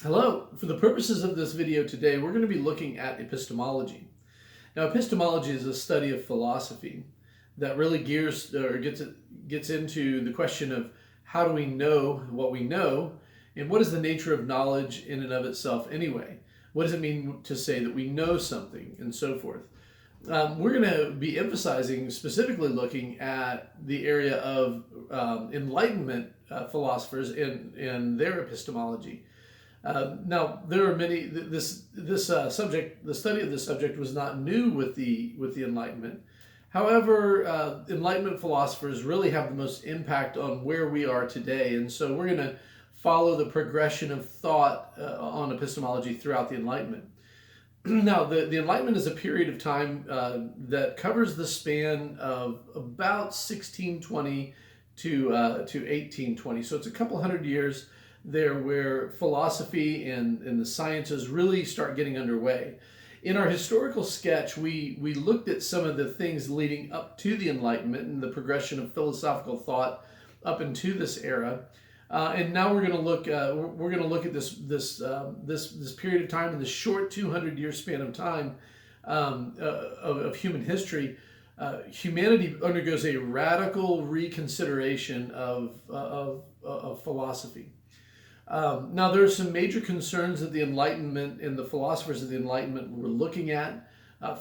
Hello. For the purposes of this video today, we're going to be looking at epistemology. Now, epistemology is a study of philosophy that really gets into the question of how do we know what we know, and what is the nature of knowledge in and of itself anyway? What does it mean to say that we know something, and so forth? We're going to be emphasizing, specifically looking at the area of Enlightenment philosophers and their epistemology. Now, there are many. This subject, the study of this subject, was not new with the Enlightenment. However, Enlightenment philosophers really have the most impact on where we are today, and so we're going to follow the progression of thought on epistemology throughout the Enlightenment. Now, the Enlightenment is a period of time that covers the span of about 1620 to 1820. So it's a couple hundred years there where philosophy and the sciences really start getting underway. In our historical sketch, we looked at some of the things leading up to the Enlightenment and the progression of philosophical thought up into this era. And now we're going to look. We're going to look at this period of time in the short 200-year span of time of human history. Humanity undergoes a radical reconsideration of philosophy. Now, there are some major concerns that the Enlightenment and the philosophers of the Enlightenment were looking at.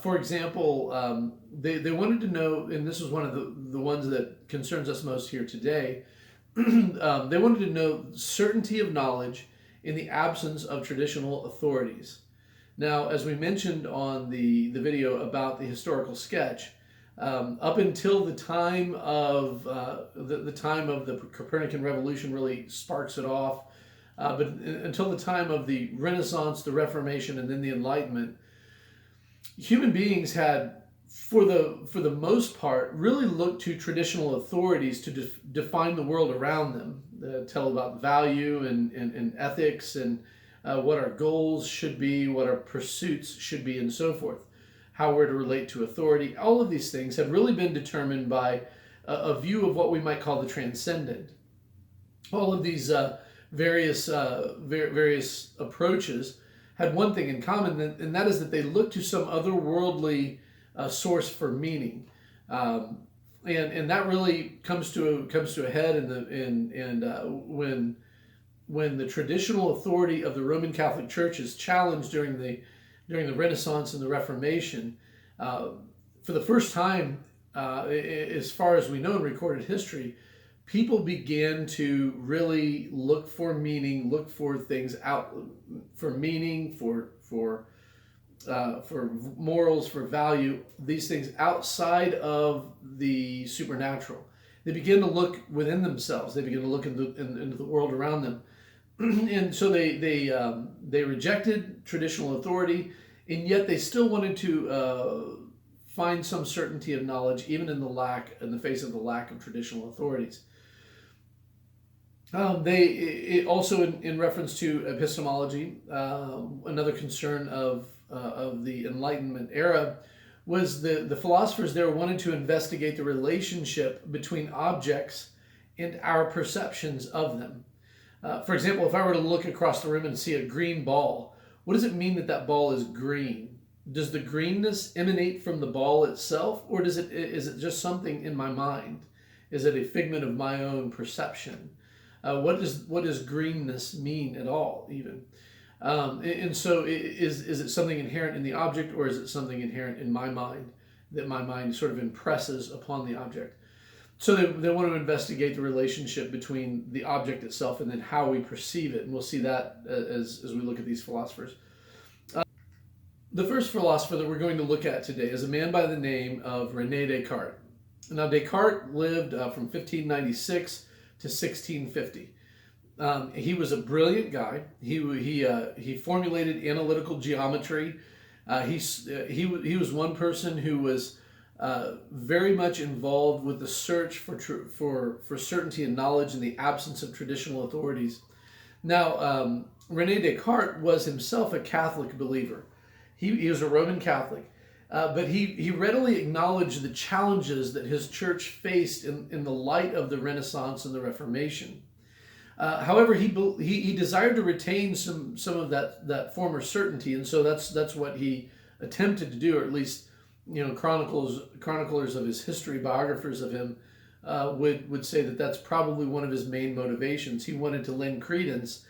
For example, they wanted to know, and this is one of the ones that concerns us most here today. They wanted to know certainty of knowledge in the absence of traditional authorities. Now, as we mentioned on the video about the historical sketch, up until the time of the time of the Copernican Revolution really sparks it off, but until the time of the Renaissance, the Reformation, and then the Enlightenment, human beings had, for the most part, really looked to traditional authorities to define the world around them, tell about value and ethics and what our goals should be, what our pursuits should be, and so forth, how we're to relate to authority. All of these things have really been determined by a view of what we might call the transcendent. All of these various approaches had one thing in common, and that is that they looked to some otherworldly source for meaning, and that really comes to a head when the traditional authority of the Roman Catholic Church is challenged during the Renaissance and the Reformation. For the first time, as far as we know in recorded history, people began to really look for meaning, look for things out, for meaning, for morals, for value, these things outside of the supernatural. They begin to look within themselves. They begin to look into the world around them, and so they rejected traditional authority, and yet they still wanted to find some certainty of knowledge, even in the face of the lack of traditional authorities. Also in reference to epistemology, another concern of the Enlightenment era was the philosophers there wanted to investigate the relationship between objects and our perceptions of them. For example, if I were to look across the room and see a green ball, what does it mean that ball is green? Does the greenness emanate from the ball itself, or is it just something in my mind? Is it a figment of my own perception? What does greenness mean at all, even? And so is it something inherent in the object, or is it something inherent in my mind that my mind sort of impresses upon the object? So they want to investigate the relationship between the object itself and then how we perceive it. And we'll see that as we look at these philosophers. The first philosopher that we're going to look at today is a man by the name of René Descartes. Now, Descartes lived from 1596 to 1650. He was a brilliant guy. He formulated analytical geometry. He was one person who was very much involved with the search for certainty and knowledge in the absence of traditional authorities. Now, René Descartes was himself a Catholic believer. He was a Roman Catholic, but he readily acknowledged the challenges that his church faced in the light of the Renaissance and the Reformation. However, he desired to retain some of that former certainty, and so that's what he attempted to do, or at least chroniclers of his history, biographers of him, would say that that's probably one of his main motivations. He wanted to lend credence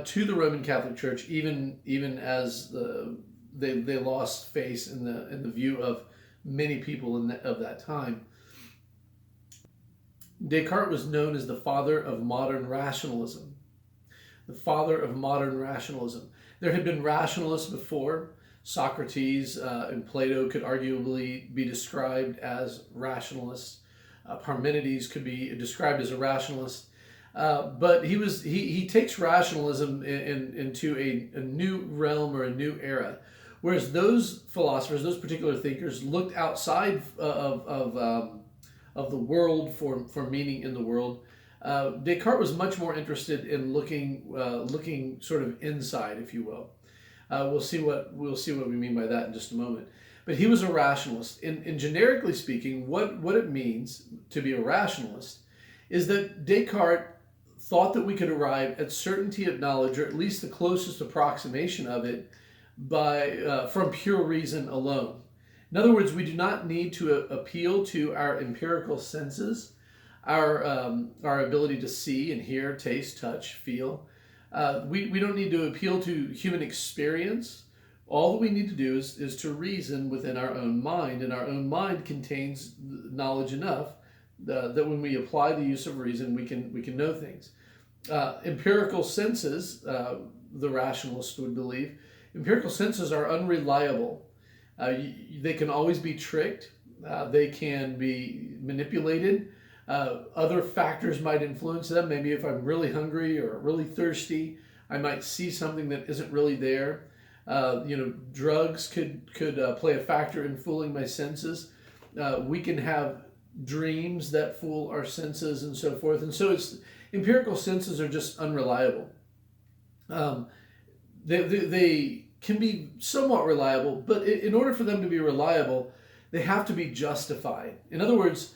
to the Roman Catholic Church, even as they lost face in the view of many people of that time. Descartes was known as the father of modern rationalism. The father of modern rationalism. There had been rationalists before. Socrates and Plato could arguably be described as rationalists. Parmenides could be described as a rationalist. But he takes rationalism into a new realm or a new era. Whereas those philosophers, those particular thinkers, looked outside of the world for meaning in the world. Descartes was much more interested in looking sort of inside, if you will. We'll see what we mean by that in just a moment. But he was a rationalist. In generically speaking, what it means to be a rationalist is that Descartes thought that we could arrive at certainty of knowledge, or at least the closest approximation of it, from pure reason alone. In other words, we do not need to appeal to our empirical senses, our ability to see and hear, taste, touch, feel. We don't need to appeal to human experience. All that we need to do is to reason within our own mind, and our own mind contains knowledge enough that when we apply the use of reason, we can know things. Empirical senses, the rationalists would believe, empirical senses are unreliable. They can always be tricked. They can be manipulated. Other factors might influence them. Maybe if I'm really hungry or really thirsty, I might see something that isn't really there. Drugs could play a factor in fooling my senses. We can have dreams that fool our senses and so forth. And so empirical senses are just unreliable. They can be somewhat reliable, but in order for them to be reliable, they have to be justified. In other words,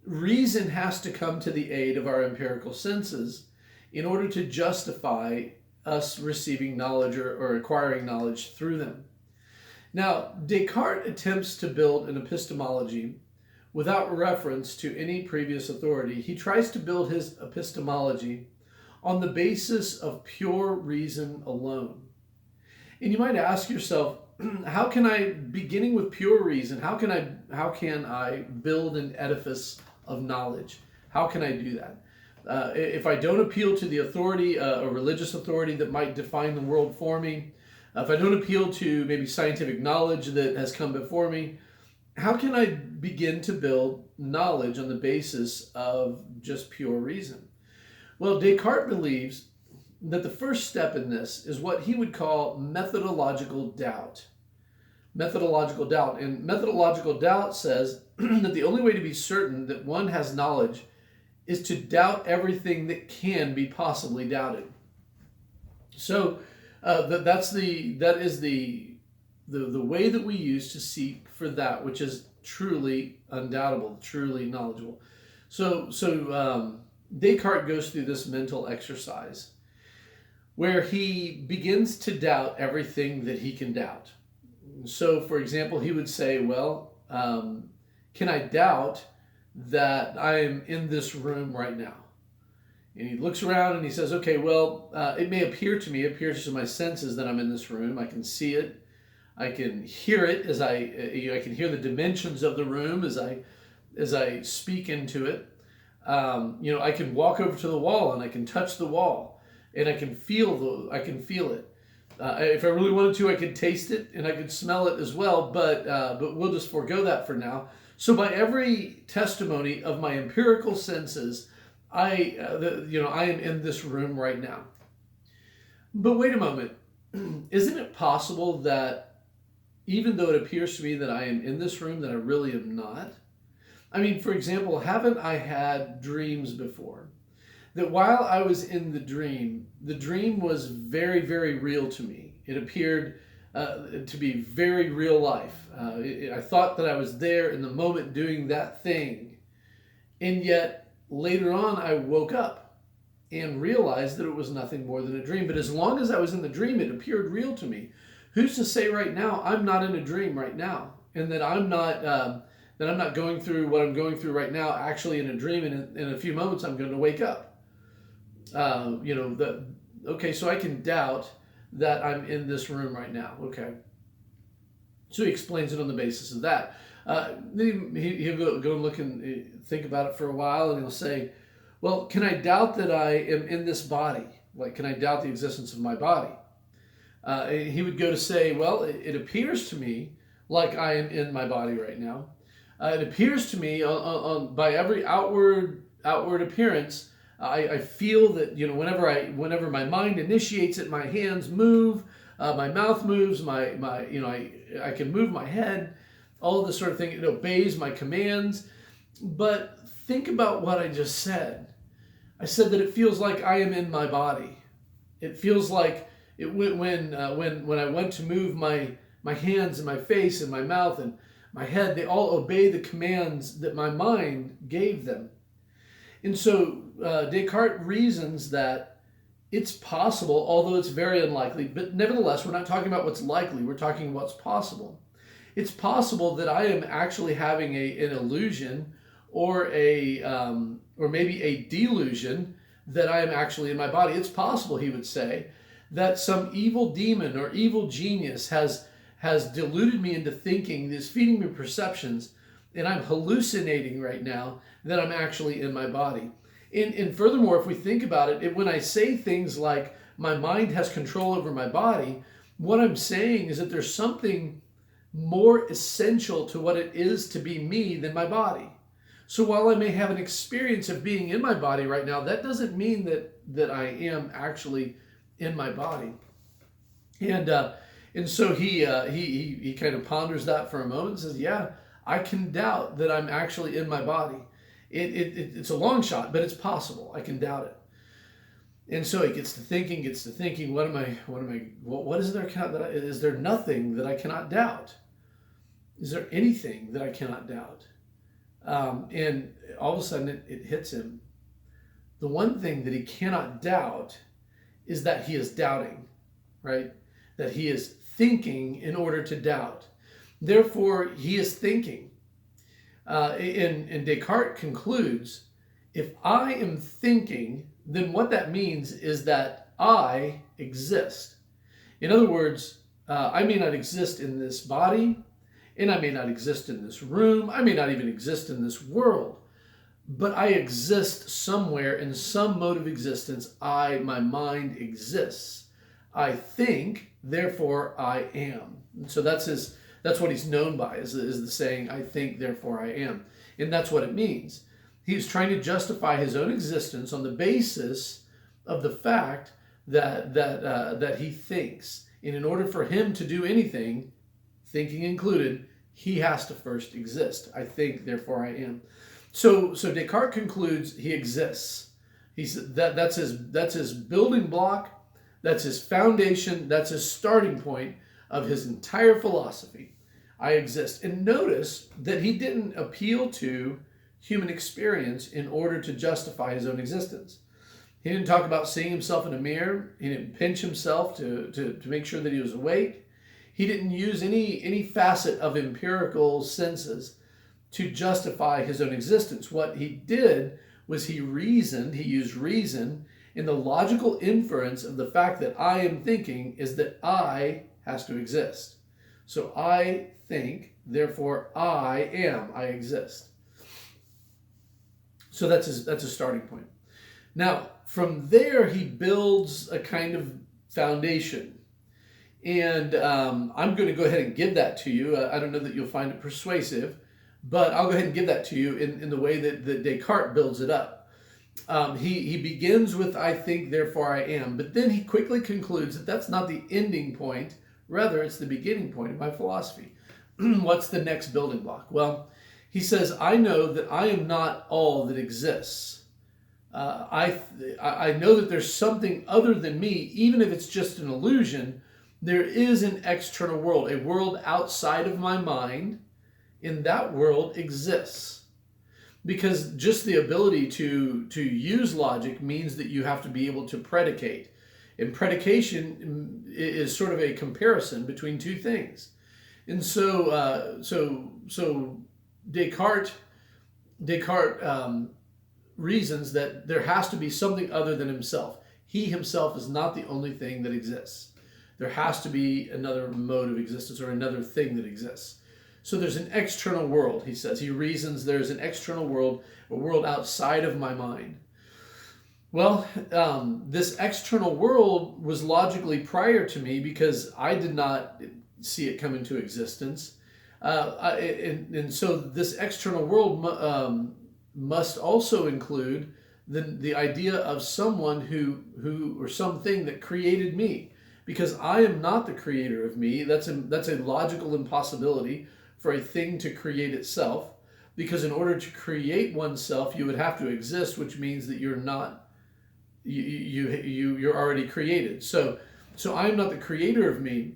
reason has to come to the aid of our empirical senses in order to justify us receiving knowledge or acquiring knowledge through them. Now, Descartes attempts to build an epistemology without reference to any previous authority. He tries to build his epistemology on the basis of pure reason alone. And you might ask yourself, how can I, beginning with pure reason, how can I build an edifice of knowledge? How can I do that? If I don't appeal to the authority, a religious authority that might define the world for me, if I don't appeal to maybe scientific knowledge that has come before me, how can I begin to build knowledge on the basis of just pure reason? Well, Descartes believes that the first step in this is what he would call methodological doubt. Methodological doubt. And methodological doubt says that the only way to be certain that one has knowledge is to doubt everything that can be possibly doubted. So that is the way that we use to seek for that which is truly undoubtable, truly knowledgeable. So Descartes goes through this mental exercise where he begins to doubt everything that he can doubt. So, for example, he would say, well, can I doubt that I am in this room right now? And he looks around and he says, okay, well, it may appear to me, it appears to my senses that I'm in this room. I can see it. I can hear it as I can hear the dimensions of the room as I speak into it. I can walk over to the wall and I can touch the wall. And I can feel it. If I really wanted to, I could taste it and I could smell it as well. But we'll just forego that for now. So by every testimony of my empirical senses, I am in this room right now. But wait a moment, isn't it possible that even though it appears to me that I am in this room, that I really am not? I mean, for example, haven't I had dreams before? That while I was in the dream was very, very real to me. It appeared to be very real life. I thought that I was there in the moment doing that thing. And yet, later on, I woke up. and realized that it was nothing more than a dream. But as long as I was in the dream, it appeared real to me. Who's to say right now I'm not in a dream right now, and that I'm not going through what I'm going through right now actually in a dream, and in a few moments I'm going to wake up. Okay, so I can doubt that I'm in this room right now. Okay. So he explains it on the basis of that. Then he'll go and look and think about it for a while, and he'll say, well, can I doubt that I am in this body? Like, can I doubt the existence of my body? He would go to say, well, it appears to me like I am in my body right now. It appears to me by every outward appearance, I feel that, whenever my mind initiates it, my hands move, my mouth moves, I can move my head, all of this sort of thing. It obeys my commands. But think about what I just said. I said that it feels like I am in my body. It feels like when I went to move my hands and my face and my mouth and my head, they all obey the commands that my mind gave them. And so Descartes reasons that it's possible, although it's very unlikely, but nevertheless, we're not talking about what's likely, we're talking about what's possible. It's possible that I am actually having an illusion or maybe a delusion that I am actually in my body. It's possible, he would say, that some evil demon or evil genius has deluded me into thinking, is feeding me perceptions, and I'm hallucinating right now that I'm actually in my body. And furthermore, if we think about it, when I say things like my mind has control over my body, what I'm saying is that there's something more essential to what it is to be me than my body. So while I may have an experience of being in my body right now, that doesn't mean that I am actually in my body. And so he kind of ponders that for a moment and says, yeah, I can doubt that I'm actually in my body. It's a long shot, but it's possible. I can doubt it. And so he gets to thinking, what is there? Is there nothing that I cannot doubt? Is there anything that I cannot doubt? And all of a sudden it hits him. The one thing that he cannot doubt is that he is doubting, right? That he is thinking in order to doubt. Therefore, he is thinking. And Descartes concludes, if I am thinking, then what that means is that I exist. In other words, I may not exist in this body, and I may not exist in this room, I may not even exist in this world, but I exist somewhere in some mode of existence. My mind exists. I think, therefore I am. And so that's what he's known by, is the saying, I think, therefore I am. And that's what it means. He's trying to justify his own existence on the basis of the fact that he thinks. And in order for him to do anything, thinking included, he has to first exist. I think, therefore I am. So Descartes concludes he exists. He said that's his building block, that's his foundation, that's his starting point of his entire philosophy. I exist. And notice that he didn't appeal to human experience in order to justify his own existence. He didn't talk about seeing himself in a mirror. He didn't pinch himself to make sure that he was awake. He didn't use any facet of empirical senses to justify his own existence. What he did was he used reason in the logical inference of the fact that I am thinking is that I has to exist. So I think, therefore I am, I exist. So that's his starting point. Now, from there, he builds a kind of foundation. And I'm going to go ahead and give that to you. I don't know that you'll find it persuasive, but I'll go ahead and give that to you in the way that Descartes builds it up. He begins with, I think, therefore I am. But then he quickly concludes that that's not the ending point. Rather, it's the beginning point of my philosophy. What's the next building block? Well, he says, I know that I am not all that exists. I know that there's something other than me, even if it's just an illusion. There is an external world, a world outside of my mind, and that world exists. because just the ability to use logic means that you have to be able to predicate. And predication is sort of a comparison between two things. And so Descartes reasons that there has to be something other than himself. He himself is not the only thing that exists. There has to be another mode of existence or another thing that exists. So there's an external world, he says. He reasons there's an external world, a world outside of my mind. Well, this external world was logically prior to me because I did not see it come into existence. And so this external world must also include the idea of someone who or something that created me, because I am not the creator of me. That's a logical impossibility for a thing to create itself, because in order to create oneself, you would have to exist, which means that you're not. You're already created. So I'm not the creator of me.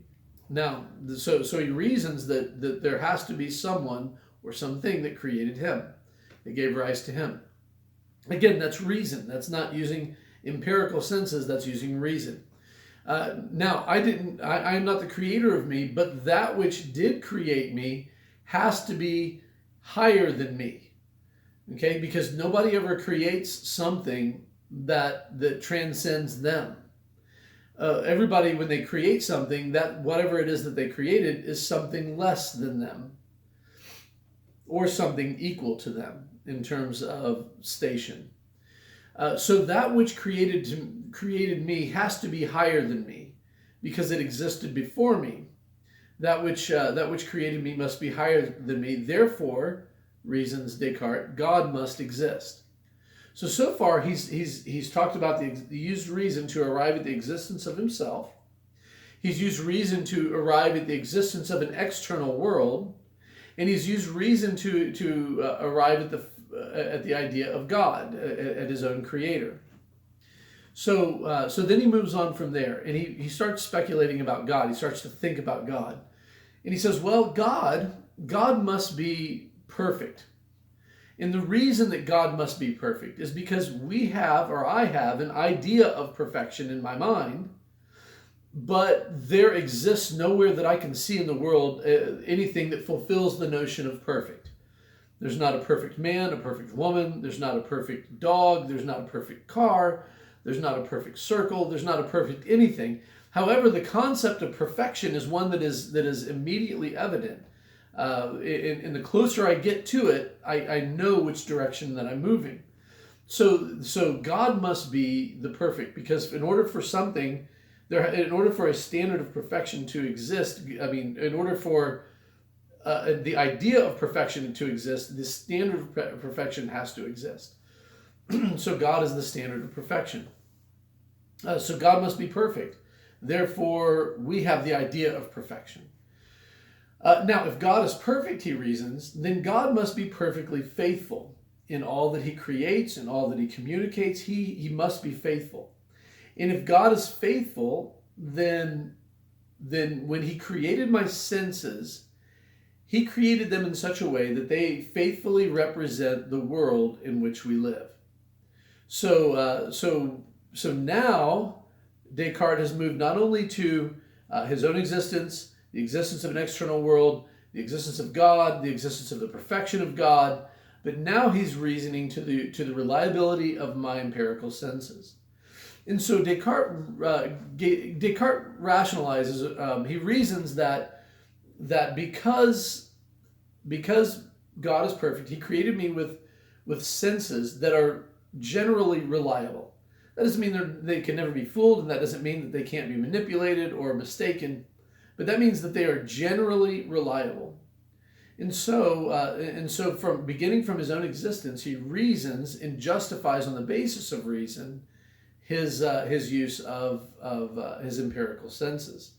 Now, so he reasons that there has to be someone or something that created him, that gave rise to him. Again, that's reason. That's not using empirical senses. That's using reason. Now, I am not the creator of me, but that which did create me has to be higher than me. Okay, because nobody ever creates something that transcends them. Everybody, when they create something, that whatever it is that they created is something less than them or something equal to them in terms of station. So that which created me has to be higher than me because it existed before me. That which created me must be higher than me. Therefore, reasons Descartes, God must exist. So far, he's talked about the used reason to arrive at the existence of himself. He's used reason to arrive at the existence of an external world, and he's used reason to arrive at the idea of God, at his own creator. So then he moves on from there, and he starts speculating about God. He starts to think about God, and he says, well, God must be perfect. And the reason that God must be perfect is because I have an idea of perfection in my mind, but there exists nowhere that I can see in the world anything that fulfills the notion of perfect. There's not a perfect man, a perfect woman, there's not a perfect dog, there's not a perfect car, there's not a perfect circle, there's not a perfect anything. However, the concept of perfection is one that is immediately evident. And the closer I get to it, I know which direction that I'm moving. So God must be the perfect, because in order for a standard of perfection to exist, in order for the idea of perfection to exist, the standard of perfection has to exist. So God is the standard of perfection. So God must be perfect. Therefore, we have the idea of perfection. Now, if God is perfect, he reasons, then God must be perfectly faithful in all that he creates and all that he communicates. He must be faithful. And if God is faithful, then when he created my senses, he created them in such a way that they faithfully represent the world in which we live. So now Descartes has moved not only to his own existence, the existence of an external world, the existence of God, the existence of the perfection of God, but now he's reasoning to the reliability of my empirical senses. And so Descartes rationalizes, he reasons that because God is perfect, he created me with senses that are generally reliable. That doesn't mean they can never be fooled, and that doesn't mean that they can't be manipulated or mistaken. But that means that they are generally reliable. And so from beginning from his own existence, he reasons and justifies on the basis of reason his use of his empirical senses.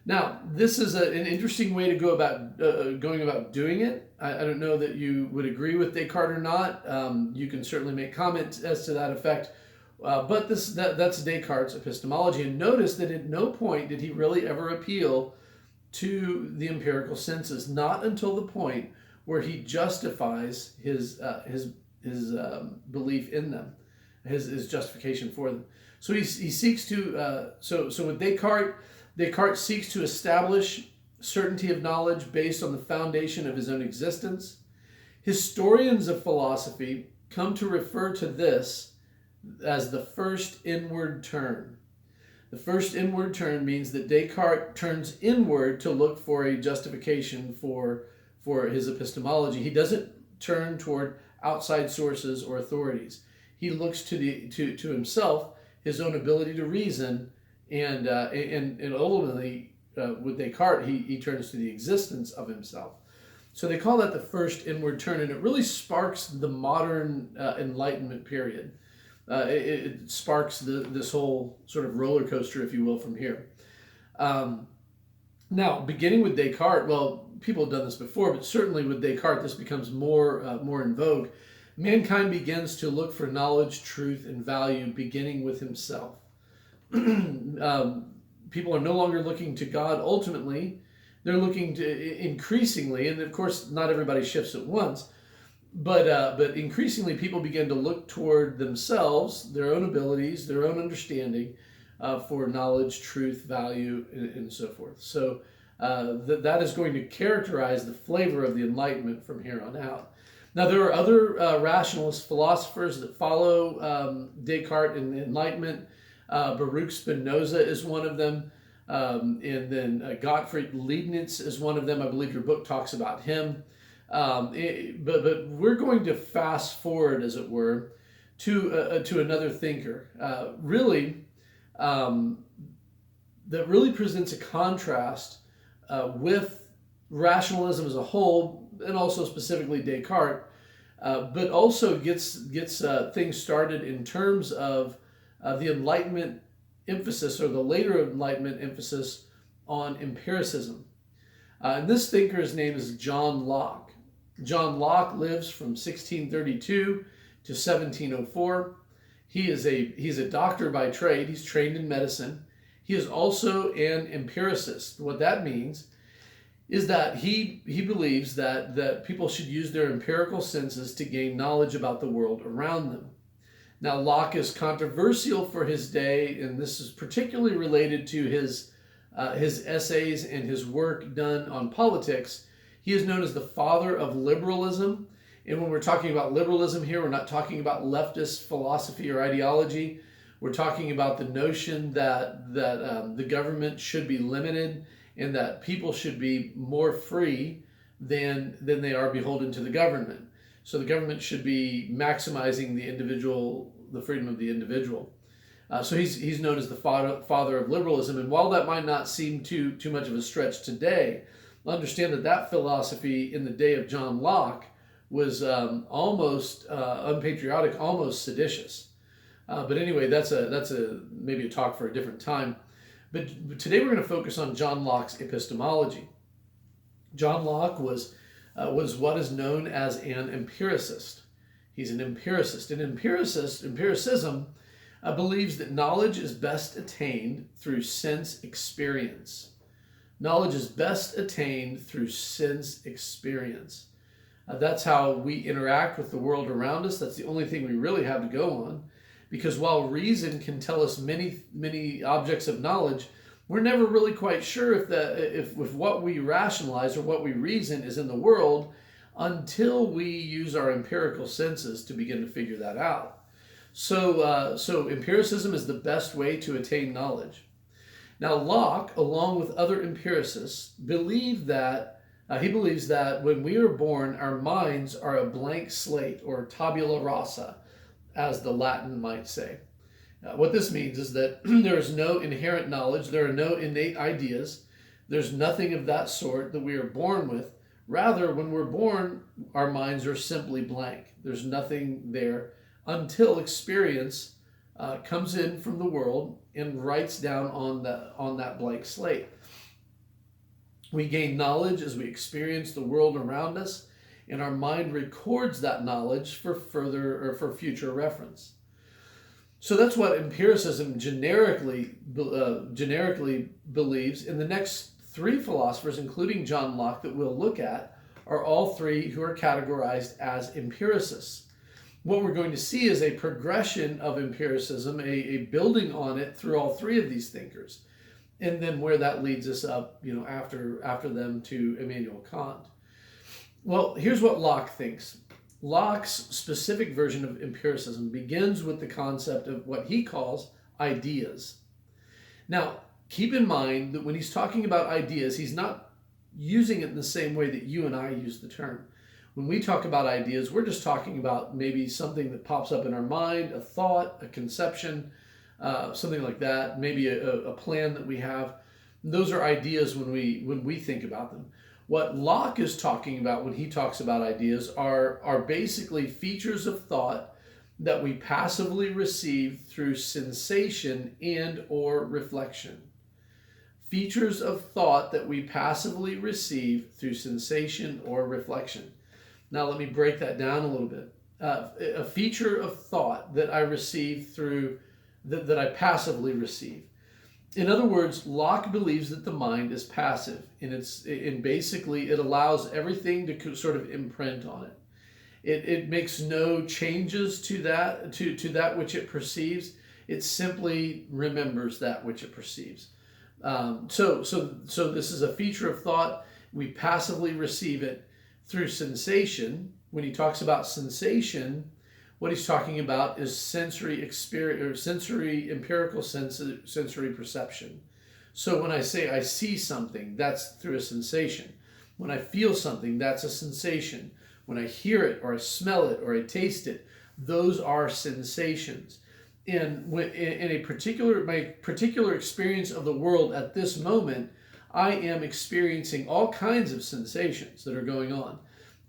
Now, this is an interesting way to go about going about doing it. I don't know that you would agree with Descartes or not. You can certainly make comments as to that effect. But that's Descartes' epistemology. And notice that at no point did he really ever appeal to the empirical senses, not until the point where he justifies his belief in them, his justification for them. So he seeks to so with Descartes seeks to establish certainty of knowledge based on the foundation of his own existence. Historians of philosophy come to refer to this as the first inward turn. The first inward turn means that Descartes turns inward to look for a justification for his epistemology. He doesn't turn toward outside sources or authorities. He looks to himself, his own ability to reason, and ultimately with Descartes he turns to the existence of himself. So they call that the first inward turn, and it really sparks the modern Enlightenment period. It sparks this whole sort of roller coaster, if you will, from here. Now, beginning with Descartes, well, people have done this before, but certainly with Descartes, this becomes more in vogue. Mankind begins to look for knowledge, truth, and value, beginning with himself. People are no longer looking to God ultimately. They're looking to increasingly, and of course, not everybody shifts at once, but increasingly people begin to look toward themselves, their own abilities, their own understanding for knowledge, truth, value, and so forth. So that is going to characterize the flavor of the Enlightenment from here on out. Now, there are other rationalist philosophers that follow Descartes in the Enlightenment. Baruch Spinoza is one of them. And then Gottfried Leibniz is one of them. I believe your book talks about him. But we're going to fast forward, as it were, to another thinker. That really presents a contrast with rationalism as a whole, and also specifically Descartes, but also gets things started in terms of the Enlightenment emphasis, or the later Enlightenment emphasis on empiricism. And this thinker's name is John Locke. John Locke lives from 1632 to 1704. He's a doctor by trade. He's trained in medicine. He is also an empiricist. What that means is that he believes that people should use their empirical senses to gain knowledge about the world around them. Now, Locke is controversial for his day, and this is particularly related to his essays and his work done on politics. He is known as the father of liberalism. And when we're talking about liberalism here, we're not talking about leftist philosophy or ideology. We're talking about the notion that the government should be limited and that people should be more free than they are beholden to the government. So the government should be maximizing the freedom of the individual. So he's known as the father of liberalism. And while that might not seem too much of a stretch today, understand that philosophy in the day of John Locke was almost unpatriotic, almost seditious. But anyway, that's maybe a talk for a different time. But today we're going to focus on John Locke's epistemology. John Locke was what is known as an empiricist. He's an empiricist. And empiricism believes that knowledge is best attained through sense experience. Knowledge is best attained through sense experience. That's how we interact with the world around us. That's the only thing we really have to go on. Because while reason can tell us many objects of knowledge, we're never really quite sure if what we rationalize or what we reason is in the world until we use our empirical senses to begin to figure that out. So empiricism is the best way to attain knowledge. Now, Locke, along with other empiricists, believes that when we are born, our minds are a blank slate, or tabula rasa, as the Latin might say. What this means is that there is no inherent knowledge, there are no innate ideas, there's nothing of that sort that we are born with. Rather, when we're born, our minds are simply blank. There's nothing there until experience comes in from the world and writes down on that blank slate. We gain knowledge as we experience the world around us, and our mind records that knowledge for future reference. So that's what empiricism generically believes. And the next three philosophers, including John Locke, that we'll look at, are all three who are categorized as empiricists. What we're going to see is a progression of empiricism, a building on it through all three of these thinkers. And then where that leads us up, after them to Immanuel Kant. Well, here's what Locke thinks. Locke's specific version of empiricism begins with the concept of what he calls ideas. Now, keep in mind that when he's talking about ideas, he's not using it in the same way that you and I use the term. When we talk about ideas, we're just talking about maybe something that pops up in our mind, a thought, a conception, something like that, maybe a plan that we have. Those are ideas when we think about them. What Locke is talking about when he talks about ideas are basically features of thought that we passively receive through sensation and or reflection. Features of thought that we passively receive through sensation or reflection. Now let me break that down a little bit. A feature of thought that I receive through, that I passively receive. In other words, Locke believes that the mind is passive, and basically it allows everything to sort of imprint on it. It makes no changes to that which it perceives. It simply remembers that which it perceives. So this is a feature of thought. We passively receive it through sensation. When he talks about sensation, what he's talking about is sensory experience, or sensory empirical sensory perception. So when I say I see something, that's through a sensation. When I feel something, that's a sensation. When I hear it, or I smell it, or I taste it, those are sensations. And in my particular experience of the world at this moment, I am experiencing all kinds of sensations that are going on.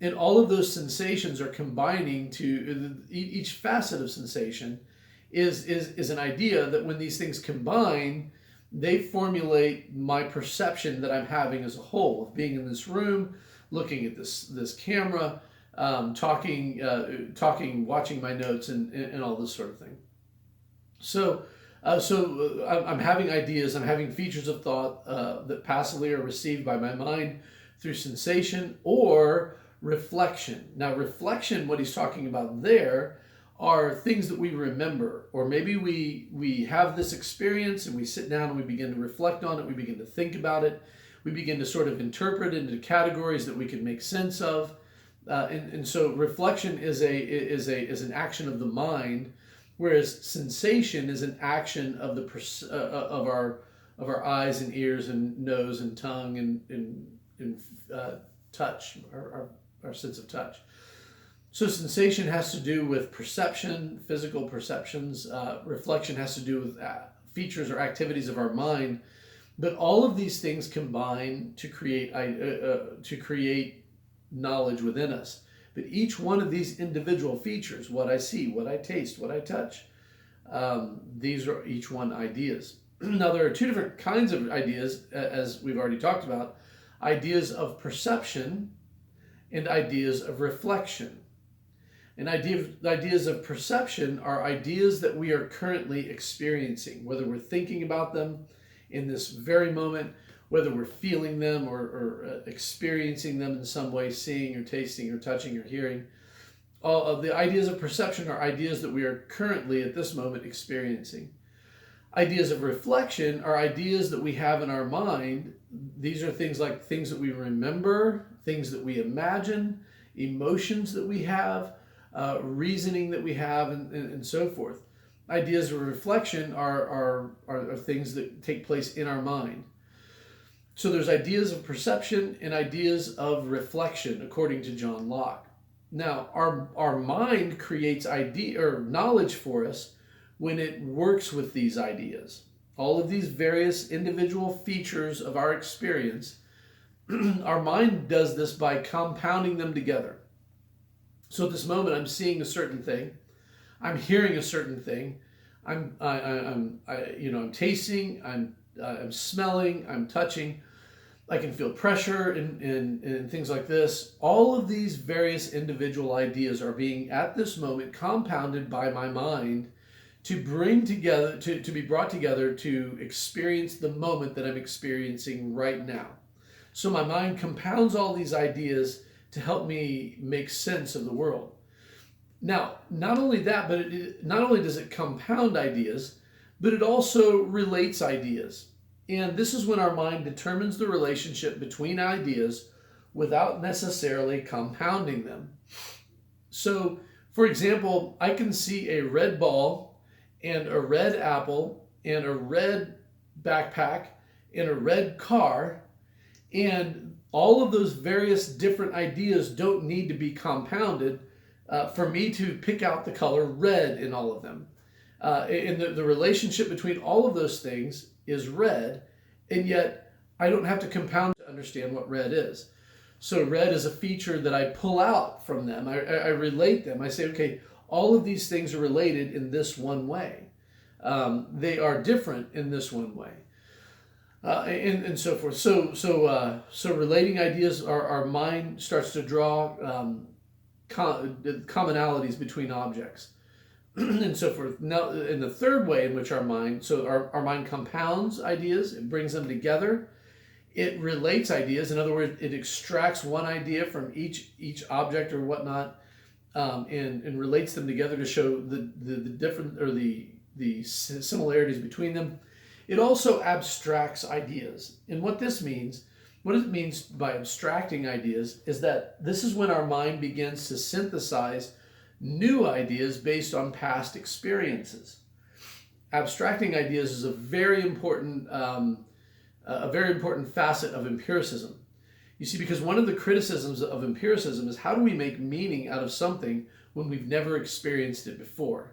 And all of those sensations are combining to, each facet of sensation is an idea that when these things combine, they formulate my perception that I'm having as a whole, of being in this room, looking at this camera, talking, watching my notes, and all this sort of thing. So I'm having ideas, I'm having features of thought that passively are received by my mind through sensation or reflection. Now, reflection, what he's talking about there, are things that we remember, or maybe we have this experience and we sit down and we begin to reflect on it, we begin to think about it, we begin to sort of interpret into categories that we can make sense of, and so reflection is an action of the mind, whereas sensation is an action of of our eyes and ears and nose and tongue and touch, our sense of touch. So sensation has to do with perception, physical perceptions. Reflection has to do with features or activities of our mind. But all of these things combine to create knowledge within us. But each one of these individual features, what I see, what I taste, what I touch, these are each one ideas. Now, there are two different kinds of ideas, as we've already talked about: ideas of perception and ideas of reflection. And ideas of perception are ideas that we are currently experiencing, whether we're thinking about them in this very moment, whether we're feeling them or experiencing them in some way, seeing or tasting or touching or hearing. All of the ideas of perception are ideas that we are currently at this moment experiencing. Ideas of reflection are ideas that we have in our mind. These are things like things that we remember, things that we imagine, emotions that we have, reasoning that we have, and so forth. Ideas of reflection are things that take place in our mind. So there's ideas of perception and ideas of reflection, according to John Locke. Now, our mind creates idea or knowledge for us when it works with these ideas. All of these various individual features of our experience, our mind does this by compounding them together. So at this moment, I'm seeing a certain thing, I'm hearing a certain thing, I'm tasting, I'm smelling, I'm touching. I can feel pressure and things like this. All of these various individual ideas are being, at this moment, compounded by my mind to bring together, to be brought together to experience the moment that I'm experiencing right now. So my mind compounds all these ideas to help me make sense of the world. Now, not only that, but not only does it compound ideas, but it also relates ideas. And this is when our mind determines the relationship between ideas without necessarily compounding them. So, for example, I can see a red ball and a red apple and a red backpack and a red car, and all of those various different ideas don't need to be compounded for me to pick out the color red in all of them. And the relationship between all of those things is red, and yet I don't have to compound to understand what red is. So red is a feature that I pull out from them. I relate them. I say, okay, all of these things are related in this one way. They are different in this one way. And so forth. So relating ideas, our mind starts to draw commonalities between objects, and so forth. Now, in the third way in which our mind compounds ideas, it brings them together. It relates ideas. In other words, it extracts one idea from each object or whatnot, and relates them together to show the different or the similarities between them. It also abstracts ideas. And what it means by abstracting ideas is that this is when our mind begins to synthesize new ideas based on past experiences. Abstracting ideas is a very important facet of empiricism. You see, because one of the criticisms of empiricism is how do we make meaning out of something when we've never experienced it before?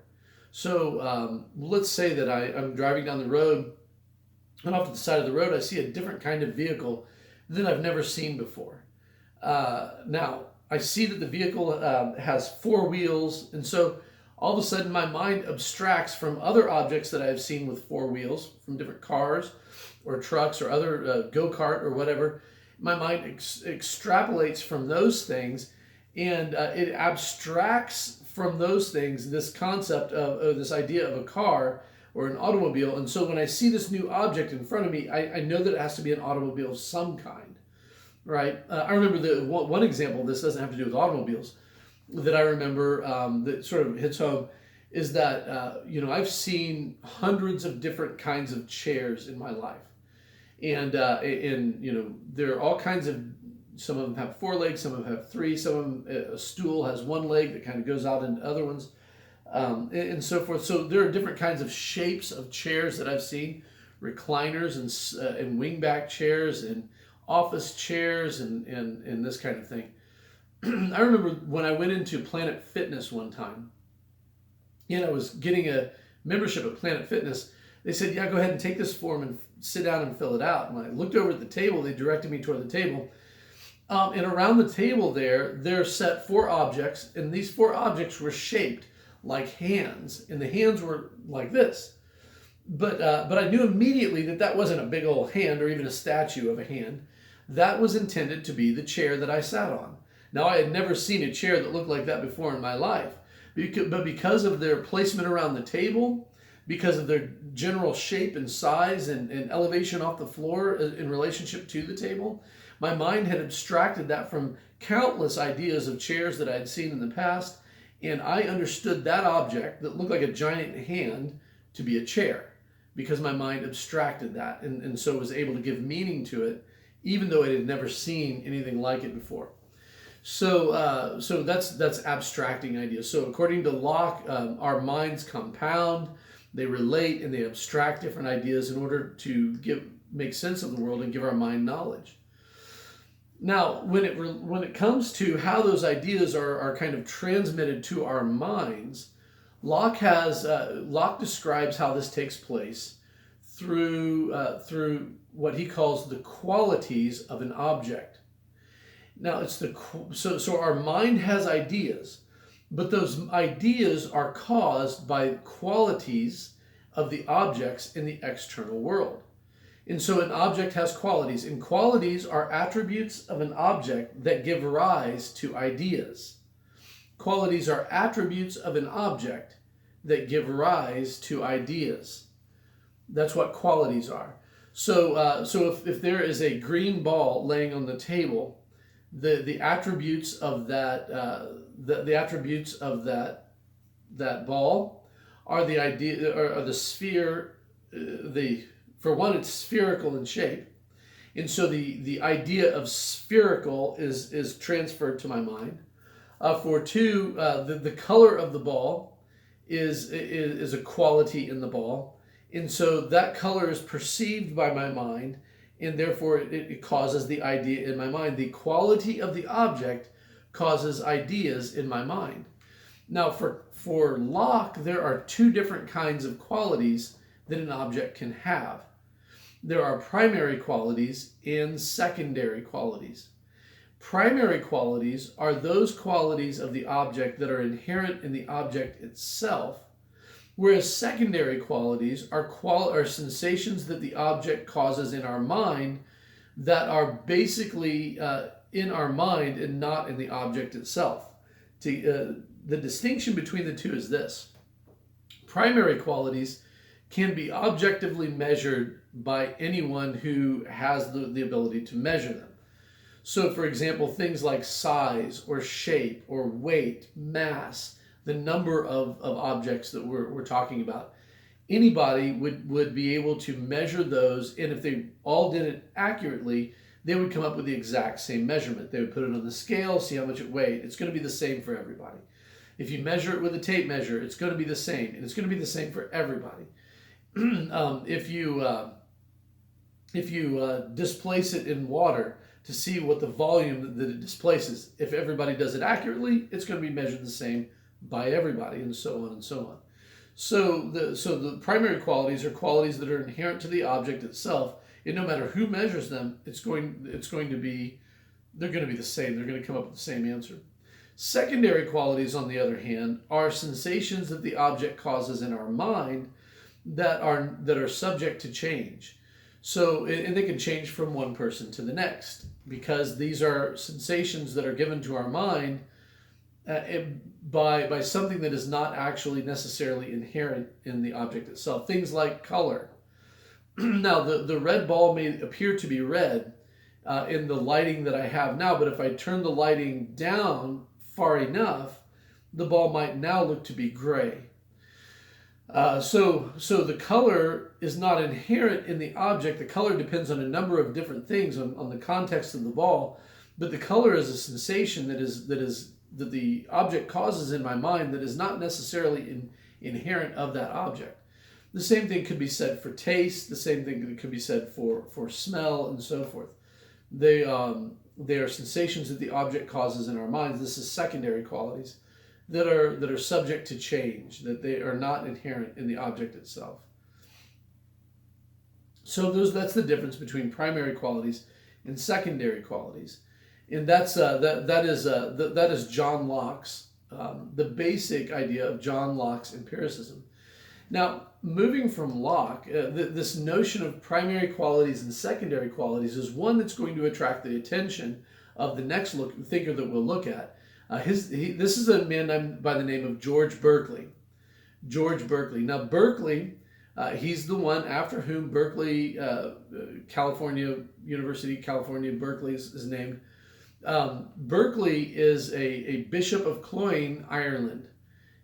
So let's say that I'm driving down the road, and off to the side of the road, I see a different kind of vehicle than I've never seen before. Now, I see that the vehicle has four wheels, and so all of a sudden my mind abstracts from other objects that I've seen with four wheels, from different cars or trucks or other go-kart or whatever. My mind extrapolates from those things, and it abstracts from those things this concept of this idea of a car or an automobile. And so when I see this new object in front of me, I know that it has to be an automobile of some kind, right? I remember one example of this, doesn't have to do with automobiles, that I remember that sort of hits home is that, I've seen hundreds of different kinds of chairs in my life. And there are all kinds of, some of them have four legs, some of them have three, some of them, a stool has one leg that kind of goes out into other ones. And so forth. So there are different kinds of shapes of chairs that I've seen, recliners and wingback chairs and office chairs and this kind of thing. I remember when I went into Planet Fitness one time, and I was getting a membership at Planet Fitness. They said, yeah, go ahead and take this form and sit down and fill it out. And when I looked over at the table, they directed me toward the table. And around the table there set four objects, and these four objects were shaped like hands, and the hands were like this. But I knew immediately that wasn't a big old hand or even a statue of a hand. That was intended to be the chair that I sat on. Now, I had never seen a chair that looked like that before in my life, but because of their placement around the table, because of their general shape and size and elevation off the floor in relationship to the table, my mind had abstracted that from countless ideas of chairs that I had seen in the past. And I understood that object that looked like a giant hand to be a chair because my mind abstracted that and so was able to give meaning to it, even though it had never seen anything like it before. So that's abstracting ideas. So according to Locke, our minds compound, they relate, and they abstract different ideas in order to make sense of the world and give our mind knowledge. Now, when it comes to how those ideas are kind of transmitted to our minds, Locke describes how this takes place through what he calls the qualities of an object. Now, so our mind has ideas, but those ideas are caused by qualities of the objects in the external world. And so an object has qualities, and qualities are attributes of an object that give rise to ideas. Qualities are attributes of an object that give rise to ideas. That's what qualities are. So if there is a green ball laying on the table, the attributes of that the attributes of that ball are the idea, or the sphere. For one, it's spherical in shape, and so the idea of spherical is transferred to my mind. For two, the color of the ball is a quality in the ball, and so that color is perceived by my mind, and therefore it causes the idea in my mind. The quality of the object causes ideas in my mind. Now, for Locke, there are two different kinds of qualities that an object can have. There are primary qualities and secondary qualities. Primary qualities are those qualities of the object that are inherent in the object itself, whereas secondary qualities are sensations that the object causes in our mind that are basically in our mind and not in the object itself. The distinction between the two is this. Primary qualities can be objectively measured by anyone who has the ability to measure them. So, for example, things like size or shape or weight, mass, the number of objects that we're talking about. Anybody would be able to measure those, and if they all did it accurately, they would come up with the exact same measurement. They would put it on the scale, see how much it weighed. It's going to be the same for everybody. If you measure it with a tape measure, it's going to be the same, and it's going to be the same for everybody. If you displace it in water to see what the volume that it displaces, if everybody does it accurately, it's going to be measured the same by everybody, and so on and so on. So the primary qualities are qualities that are inherent to the object itself, and no matter who measures them, they're going to be the same. They're going to come up with the same answer. Secondary qualities, on the other hand, are sensations that the object causes in our mind that are subject to change. So, and they can change from one person to the next, because these are sensations that are given to our mind by something that is not actually necessarily inherent in the object itself. Things like color. Now, the red ball may appear to be red in the lighting that I have now, but if I turn the lighting down far enough, the ball might now look to be gray. So the color is not inherent in the object. The color depends on a number of different things, on the context of the ball, but the color is a sensation that the object causes in my mind that is not necessarily inherent of that object. The same thing could be said for taste. The same thing could be said for smell, and so forth. They are sensations that the object causes in our minds. This is secondary qualities that are subject to change, that they are not inherent in the object itself. So that's the difference between primary qualities and secondary qualities, and that is John Locke's the basic idea of John Locke's empiricism. Now, moving from Locke, this notion of primary qualities and secondary qualities is one that's going to attract the attention of the next thinker that we'll look at. This is a man by the name of George Berkeley. George Berkeley. Now, Berkeley, he's the one after whom Berkeley, California University, California, Berkeley is named. Berkeley is a bishop of Cloyne, Ireland.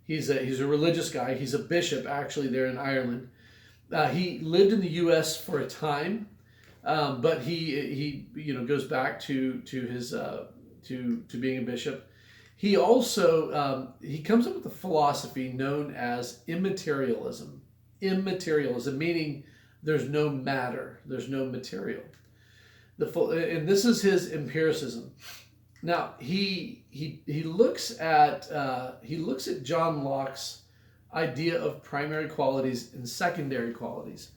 He's a religious guy. He's a bishop, actually, there in Ireland. He lived in the U.S. for a time, but he goes back to his to being a bishop. He also he comes up with a philosophy known as immaterialism. Immaterialism, meaning there's no matter, there's no material. And this is his empiricism. Now he looks at John Locke's idea of primary qualities and secondary qualities.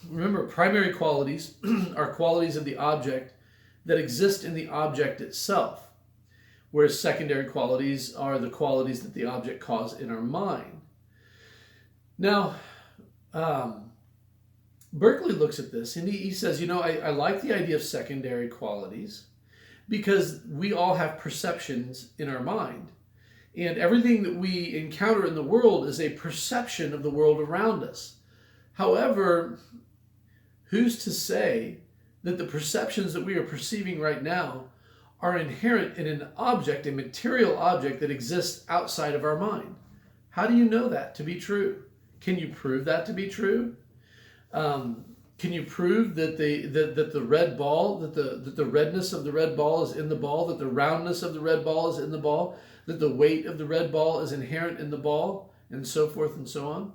Remember, primary qualities are qualities of the object that exist in the object itself, whereas secondary qualities are the qualities that the object causes in our mind. Now, Berkeley looks at this and he says, I like the idea of secondary qualities because we all have perceptions in our mind. And everything that we encounter in the world is a perception of the world around us. However, who's to say that the perceptions that we are perceiving right now are inherent in an object, a material object that exists outside of our mind. How do you know that to be true? Can you prove that to be true? Can you prove that the red ball, that the redness of the red ball is in the ball, that the roundness of the red ball is in the ball, that the weight of the red ball is inherent in the ball, and so forth and so on?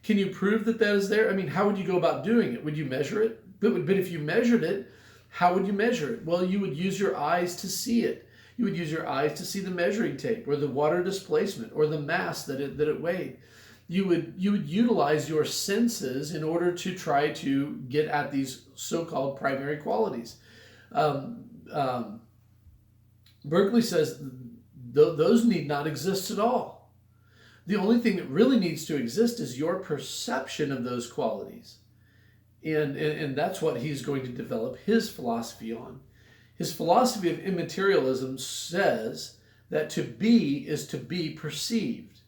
Can you prove that that is there? I mean, how would you go about doing it? Would you measure it? But if you measured it, how would you measure it? Well, you would use your eyes to see it. You would use your eyes to see the measuring tape or the water displacement or the mass that it weighed. You would utilize your senses in order to try to get at these so-called primary qualities. Berkeley says those need not exist at all. The only thing that really needs to exist is your perception of those qualities. And that's what he's going to develop his philosophy on. His philosophy of immaterialism says that to be is to be perceived.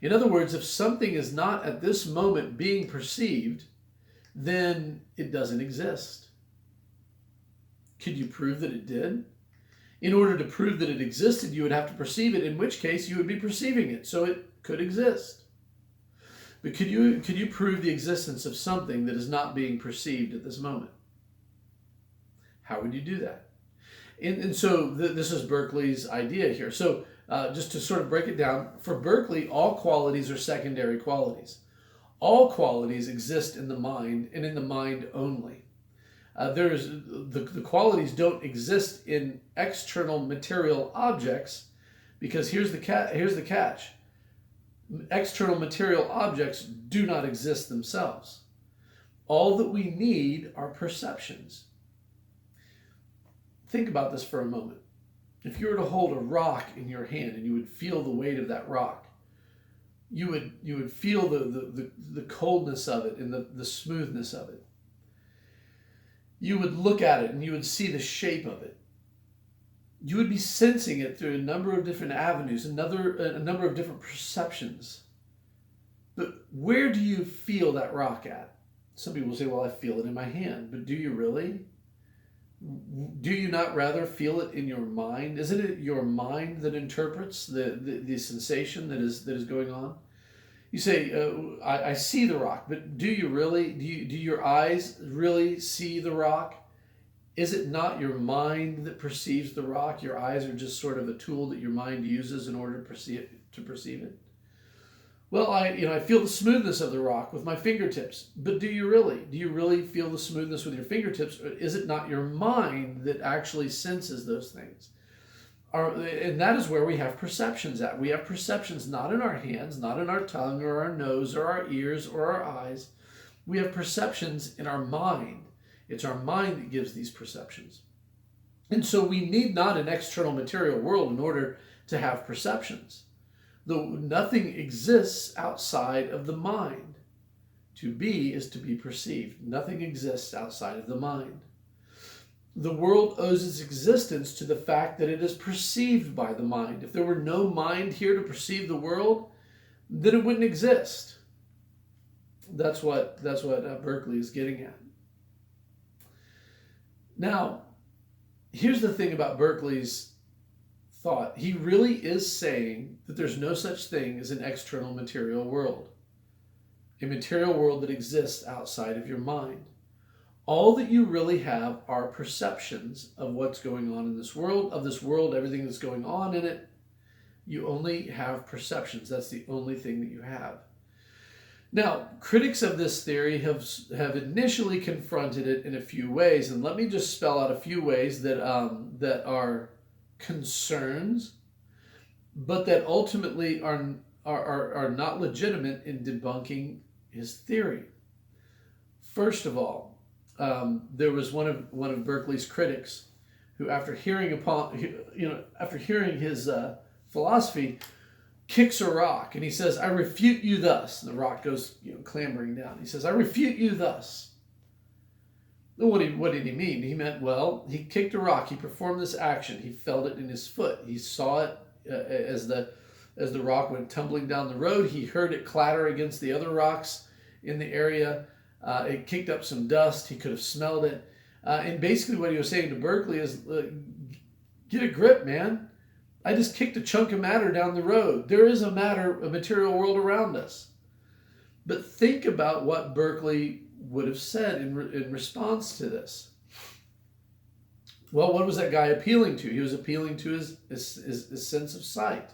In other words, if something is not at this moment being perceived, then it doesn't exist. Could you prove that it did? In order to prove that it existed, you would have to perceive it, in which case you would be perceiving it, so it could exist. But could you prove the existence of something that is not being perceived at this moment? How would you do that? And so this is Berkeley's idea here. So just to sort of break it down, for Berkeley, all qualities are secondary qualities. All qualities exist in the mind and in the mind only. The qualities don't exist in external material objects, because here's the catch. External material objects do not exist themselves. All that we need are perceptions. Think about this for a moment. If you were to hold a rock in your hand and you would feel the weight of that rock, you would feel the coldness of it and the smoothness of it. You would look at it and you would see the shape of it. You would be sensing it through a number of different avenues, a number of different perceptions. But where do you feel that rock at? Some people say, well, I feel it in my hand. But do you really? Do you not rather feel it in your mind? Isn't it your mind that interprets the sensation that is going on? You say, I see the rock, but do you really? Do your eyes really see the rock? Is it not your mind that perceives the rock? Your eyes are just sort of a tool that your mind uses in order to perceive it. Well, I feel the smoothness of the rock with my fingertips. But do you really? Do you really feel the smoothness with your fingertips? Or is it not your mind that actually senses those things? And that is where we have perceptions at. We have perceptions not in our hands, not in our tongue or our nose or our ears or our eyes. We have perceptions in our mind. It's our mind that gives these perceptions. And so we need not an external material world in order to have perceptions. Though nothing exists outside of the mind. To be is to be perceived. Nothing exists outside of the mind. The world owes its existence to the fact that it is perceived by the mind. If there were no mind here to perceive the world, then it wouldn't exist. That's what Berkeley is getting at. Now, here's the thing about Berkeley's thought. He really is saying that there's no such thing as an external material world, a material world that exists outside of your mind. All that you really have are perceptions of what's going on in this world, everything that's going on in it. You only have perceptions. That's the only thing that you have. Now, critics of this theory have initially confronted it in a few ways, and let me just spell out a few ways that are concerns, but that ultimately are not legitimate in debunking his theory. First of all, there was one of Berkeley's critics who, after hearing his philosophy, kicks a rock, and he says, "I refute you thus." And the rock goes, clambering down. He says, "I refute you thus." Well, what did he mean? He meant, well, he kicked a rock. He performed this action. He felt it in his foot. He saw it as the rock went tumbling down the road. He heard it clatter against the other rocks in the area. It kicked up some dust. He could have smelled it. And basically what he was saying to Berkeley is, Get a grip, man. I just kicked a chunk of matter down the road. There is a material world around us. But think about what Berkeley would have said in response to this. Well, what was that guy appealing to? He was appealing to his sense of sight.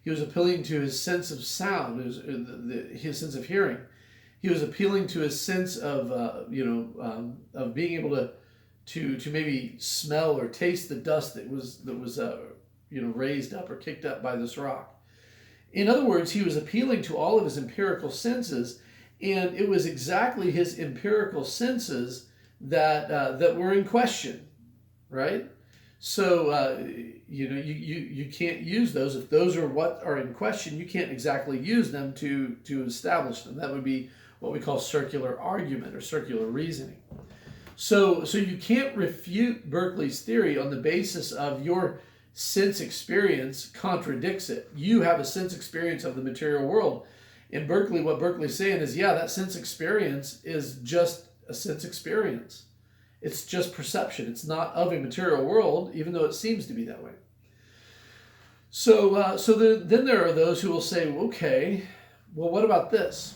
He was appealing to his sense of sound, his sense of hearing. He was appealing to his sense of of being able to maybe smell or taste the dust that was raised up or kicked up by this rock. In other words, he was appealing to all of his empirical senses, and it was exactly his empirical senses that were in question, right? So you can't use those. If those are what are in question, you can't exactly use them to establish them. That would be what we call circular argument or circular reasoning. So you can't refute Berkeley's theory on the basis of your sense experience contradicts it. You have a sense experience of the material world. In Berkeley, what Berkeley's saying is, yeah, that sense experience is just a sense experience. It's just perception. It's not of a material world, even though it seems to be that way. So then there are those who will say, okay, well, what about this?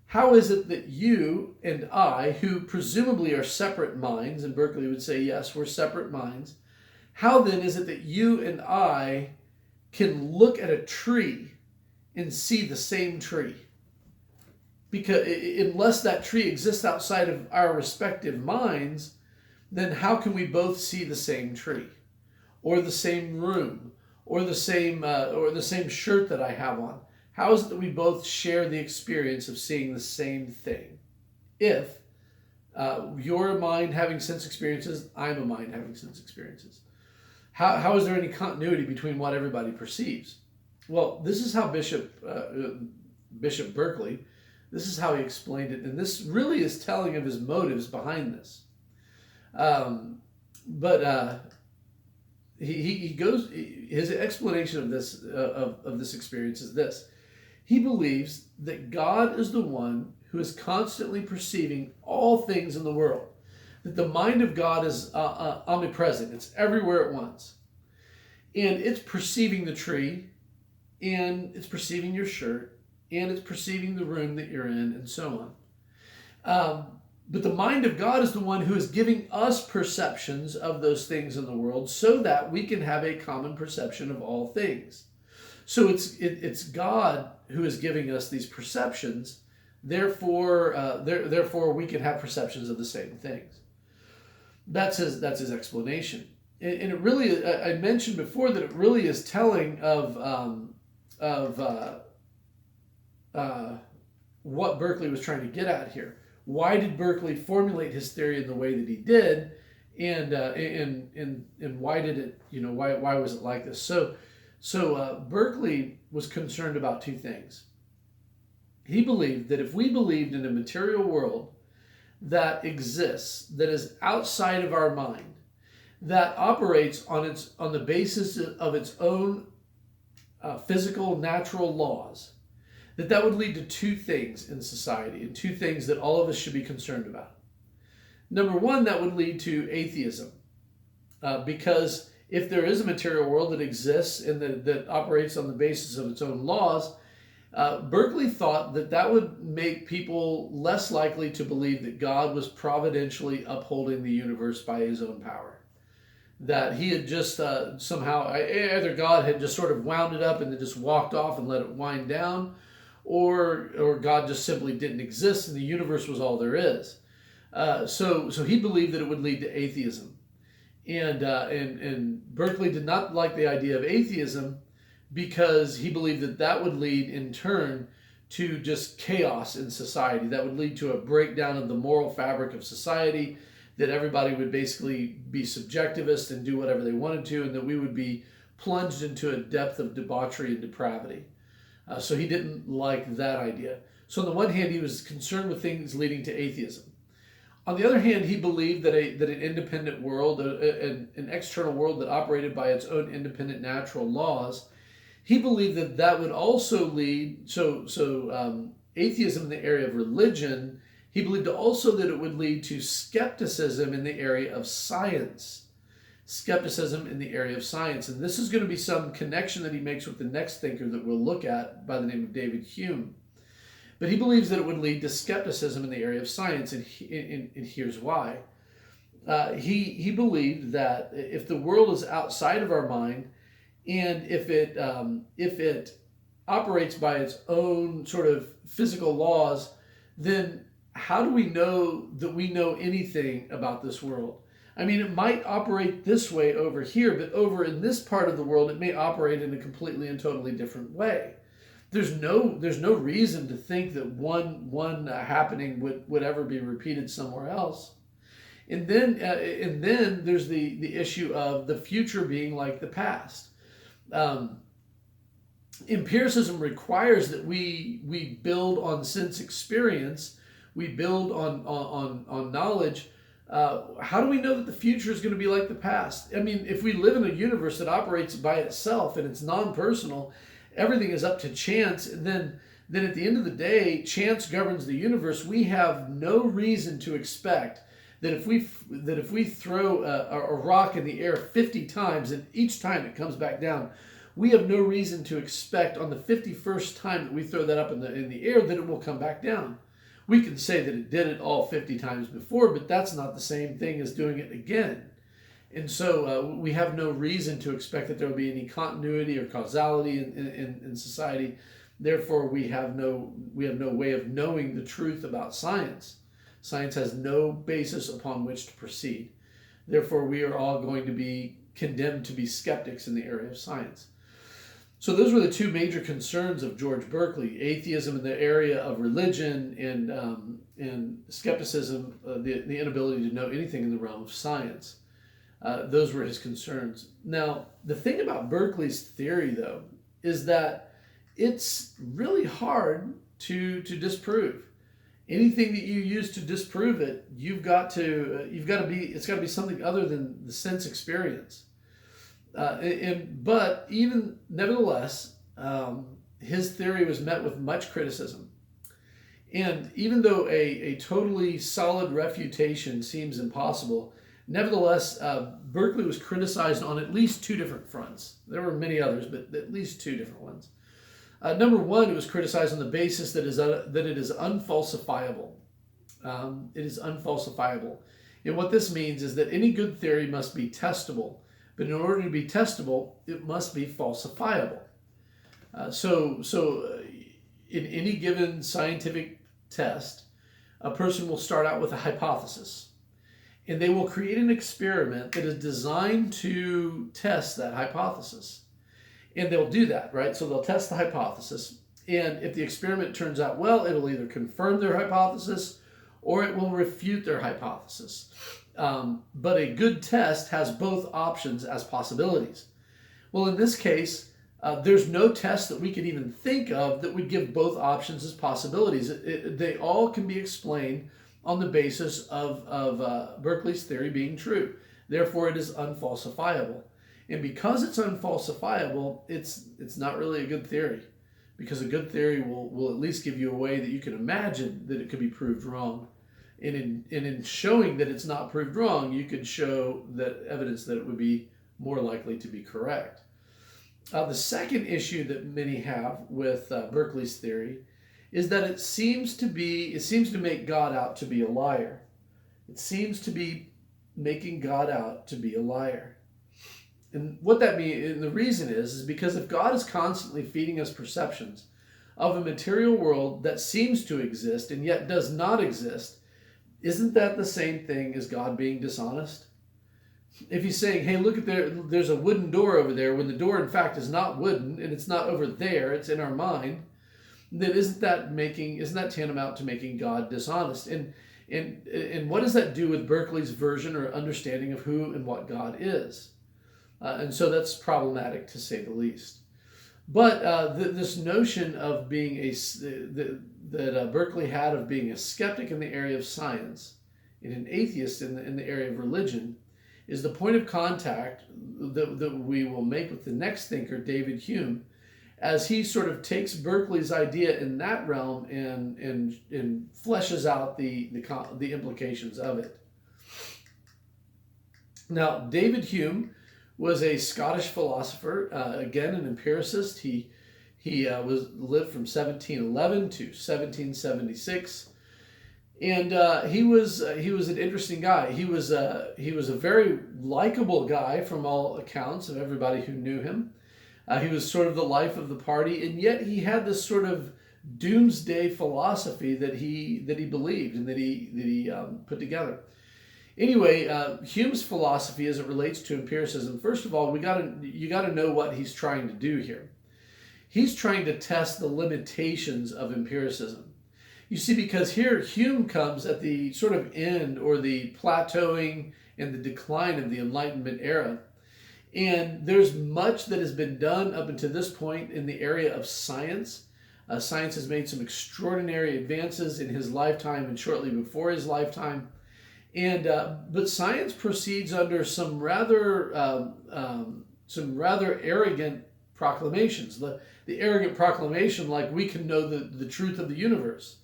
How is it that you and I, who presumably are separate minds, and Berkeley would say, yes, we're separate minds, how then is it that you and I can look at a tree and see the same tree? Because unless that tree exists outside of our respective minds, then how can we both see the same tree, or the same room, or the same shirt that I have on? How is it that we both share the experience of seeing the same thing? If you're a mind having sense experiences, I'm a mind having sense experiences. How is there any continuity between what everybody perceives? Well, this is how Bishop Berkeley, this is how he explained it, and this really is telling of his motives behind this. He goes. His explanation of this of this experience is this: he believes that God is the one who is constantly perceiving all things in the world. That the mind of God is omnipresent. It's everywhere at once. And it's perceiving the tree, and it's perceiving your shirt, and it's perceiving the room that you're in, and so on. But the mind of God is the one who is giving us perceptions of those things in the world so that we can have a common perception of all things. So it's God who is giving us these perceptions, therefore we can have perceptions of the same things. That's his explanation, and it really, I mentioned before that it really is telling of what Berkeley was trying to get at here. Why did Berkeley formulate his theory in the way that he did, and why did it, why was it like this? So Berkeley was concerned about two things. He believed that if we believed in a material world that exists, that is outside of our mind, that operates on the basis of its own physical, natural laws, that would lead to two things in society, and two things that all of us should be concerned about. Number one, that would lead to atheism, because if there is a material world that exists and that operates on the basis of its own laws, Berkeley thought that would make people less likely to believe that God was providentially upholding the universe by his own power. That he had just somehow, either God had just sort of wound it up and then just walked off and let it wind down, or God just simply didn't exist and the universe was all there is. So he believed that it would lead to atheism. And Berkeley did not like the idea of atheism because he believed that would lead in turn to just chaos in society. That would lead to a breakdown of the moral fabric of society, that everybody would basically be subjectivist and do whatever they wanted to, and that we would be plunged into a depth of debauchery and depravity. So he didn't like that idea. So on the one hand, he was concerned with things leading to atheism. On the other hand, he believed that an independent world, an external world that operated by its own independent natural laws, he believed that would also lead, atheism in the area of religion, he believed also that it would lead to skepticism in the area of science. skepticism in the area of science. And this is going to be some connection that he makes with the next thinker that we'll look at by the name of David Hume. But he believes that it would lead to skepticism in the area of science, and here's why. He believed that if the world is outside of our mind, and if it operates by its own sort of physical laws, then how do we know that we know anything about this world? I mean, it might operate this way over here, but over in this part of the world, it may operate in a completely and totally different way. There's no reason to think that one happening would ever be repeated somewhere else. And then there's the issue of the future being like the past. Empiricism requires that we build on sense experience, we build on knowledge. How do we know that the future is going to be like the past? I mean, if we live in a universe that operates by itself and it's non-personal, everything is up to chance, then at the end of the day, chance governs the universe. We have no reason to expect that if we throw a rock in the air 50 times and each time it comes back down, we have no reason to expect on the 51st time that we throw that up in the air that it will come back down. We can say that it did it all 50 times before, but that's not the same thing as doing it again. And so we have no reason to expect that there will be any continuity or causality in society. Therefore, we have no way of knowing the truth about science. Science has no basis upon which to proceed. Therefore, we are all going to be condemned to be skeptics in the area of science. So those were the two major concerns of George Berkeley: atheism in the area of religion, and skepticism, the inability to know anything in the realm of science. Those were his concerns. Now, the thing about Berkeley's theory, though, is that it's really hard to disprove. Anything that you use to disprove it, it's got to be something other than the sense experience. But even nevertheless, his theory was met with much criticism. And even though a totally solid refutation seems impossible, nevertheless, Berkeley was criticized on at least two different fronts. There were many others, but at least two different ones. Number one, it was criticized on the basis that it is unfalsifiable. It is unfalsifiable. And what this means is that any good theory must be testable. But in order to be testable, it must be falsifiable. So in any given scientific test, a person will start out with a hypothesis. And they will create an experiment that is designed to test that hypothesis. And they'll do that, right? So they'll test the hypothesis. And if the experiment turns out well, it'll either confirm their hypothesis or it will refute their hypothesis. But a good test has both options as possibilities. Well, in this case, there's no test that we could even think of that would give both options as possibilities. They all can be explained on the basis of Berkeley's theory being true. Therefore, it is unfalsifiable. And because it's unfalsifiable, it's not really a good theory. Because a good theory will at least give you a way that you can imagine that it could be proved wrong. And in showing that it's not proved wrong, you could show that evidence that it would be more likely to be correct. The second issue that many have with Berkeley's theory is that it seems to make God out to be a liar. It seems to be making God out to be a liar. And what that means, and the reason is because if God is constantly feeding us perceptions of a material world that seems to exist and yet does not exist, isn't that the same thing as God being dishonest? If he's saying, hey, look at there's a wooden door over there, when the door in fact is not wooden and it's not over there, it's in our mind, then isn't that tantamount to making God dishonest? And what does that do with Berkeley's version or understanding of who and what God is? And so that's problematic, to say the least. But this notion of being that Berkeley had of being a skeptic in the area of science and an atheist in the area of religion is the point of contact that we will make with the next thinker, David Hume, as he sort of takes Berkeley's idea in that realm and fleshes out the implications of it. Now, David Hume was a Scottish philosopher, again an empiricist. He lived from 1711 to 1776, and he was an interesting guy. He was a very likable guy from all accounts of everybody who knew him. He was sort of the life of the party, and yet he had this sort of doomsday philosophy that he believed and that he put together. Anyway, Hume's philosophy as it relates to empiricism, first of all, you got to know what he's trying to do here. He's trying to test the limitations of empiricism. You see, because here Hume comes at the sort of end or the plateauing and the decline of the Enlightenment era. And there's much that has been done up until this point in the area of science. Science has made some extraordinary advances in his lifetime and shortly before his lifetime. And but science proceeds under some rather arrogant proclamations. The arrogant proclamation, like we can know the truth of the universe.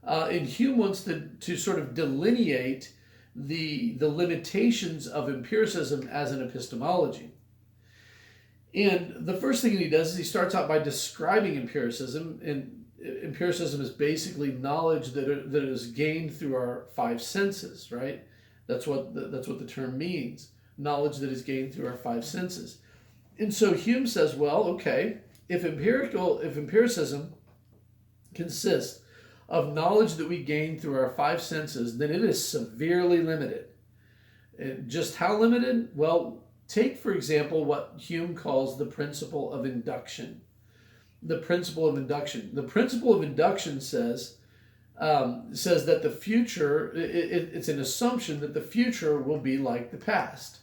And Hume wants to sort of delineate the limitations of empiricism as an epistemology. And the first thing he does is he starts out by describing empiricism, and empiricism is basically knowledge that is gained through our five senses, right? That's what the term means. Knowledge that is gained through our five senses. And so Hume says, well, okay, if empiricism consists of knowledge that we gain through our five senses, then it is severely limited. And just how limited? Well, take, for example, what Hume calls the principle of induction. The principle of induction. The principle of induction says that the future, it's an assumption that the future will be like the past.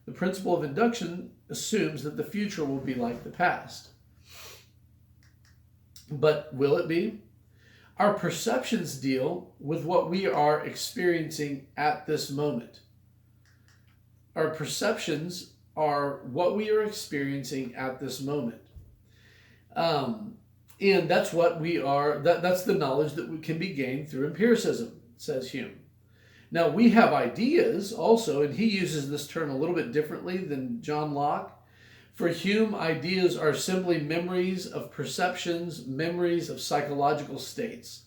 The principle of induction assumes that the future will be like the past. But will it be? Our perceptions deal with what we are experiencing at this moment. Our perceptions are what we are experiencing at this moment. And that's what we are, that's the knowledge that can be gained through empiricism, says Hume. Now, we have ideas also, and he uses this term a little bit differently than John Locke. For Hume, ideas are simply memories of perceptions, memories of psychological states.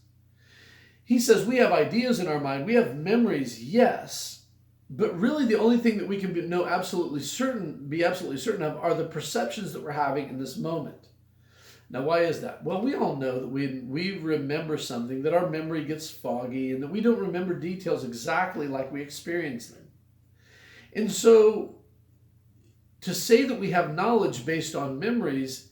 He says we have ideas in our mind, we have memories, yes, but really the only thing that we can be absolutely certain of are the perceptions that we're having in this moment. Now, why is that? Well, we all know that when we remember something, that our memory gets foggy and that we don't remember details exactly like we experienced them. And so to say that we have knowledge based on memories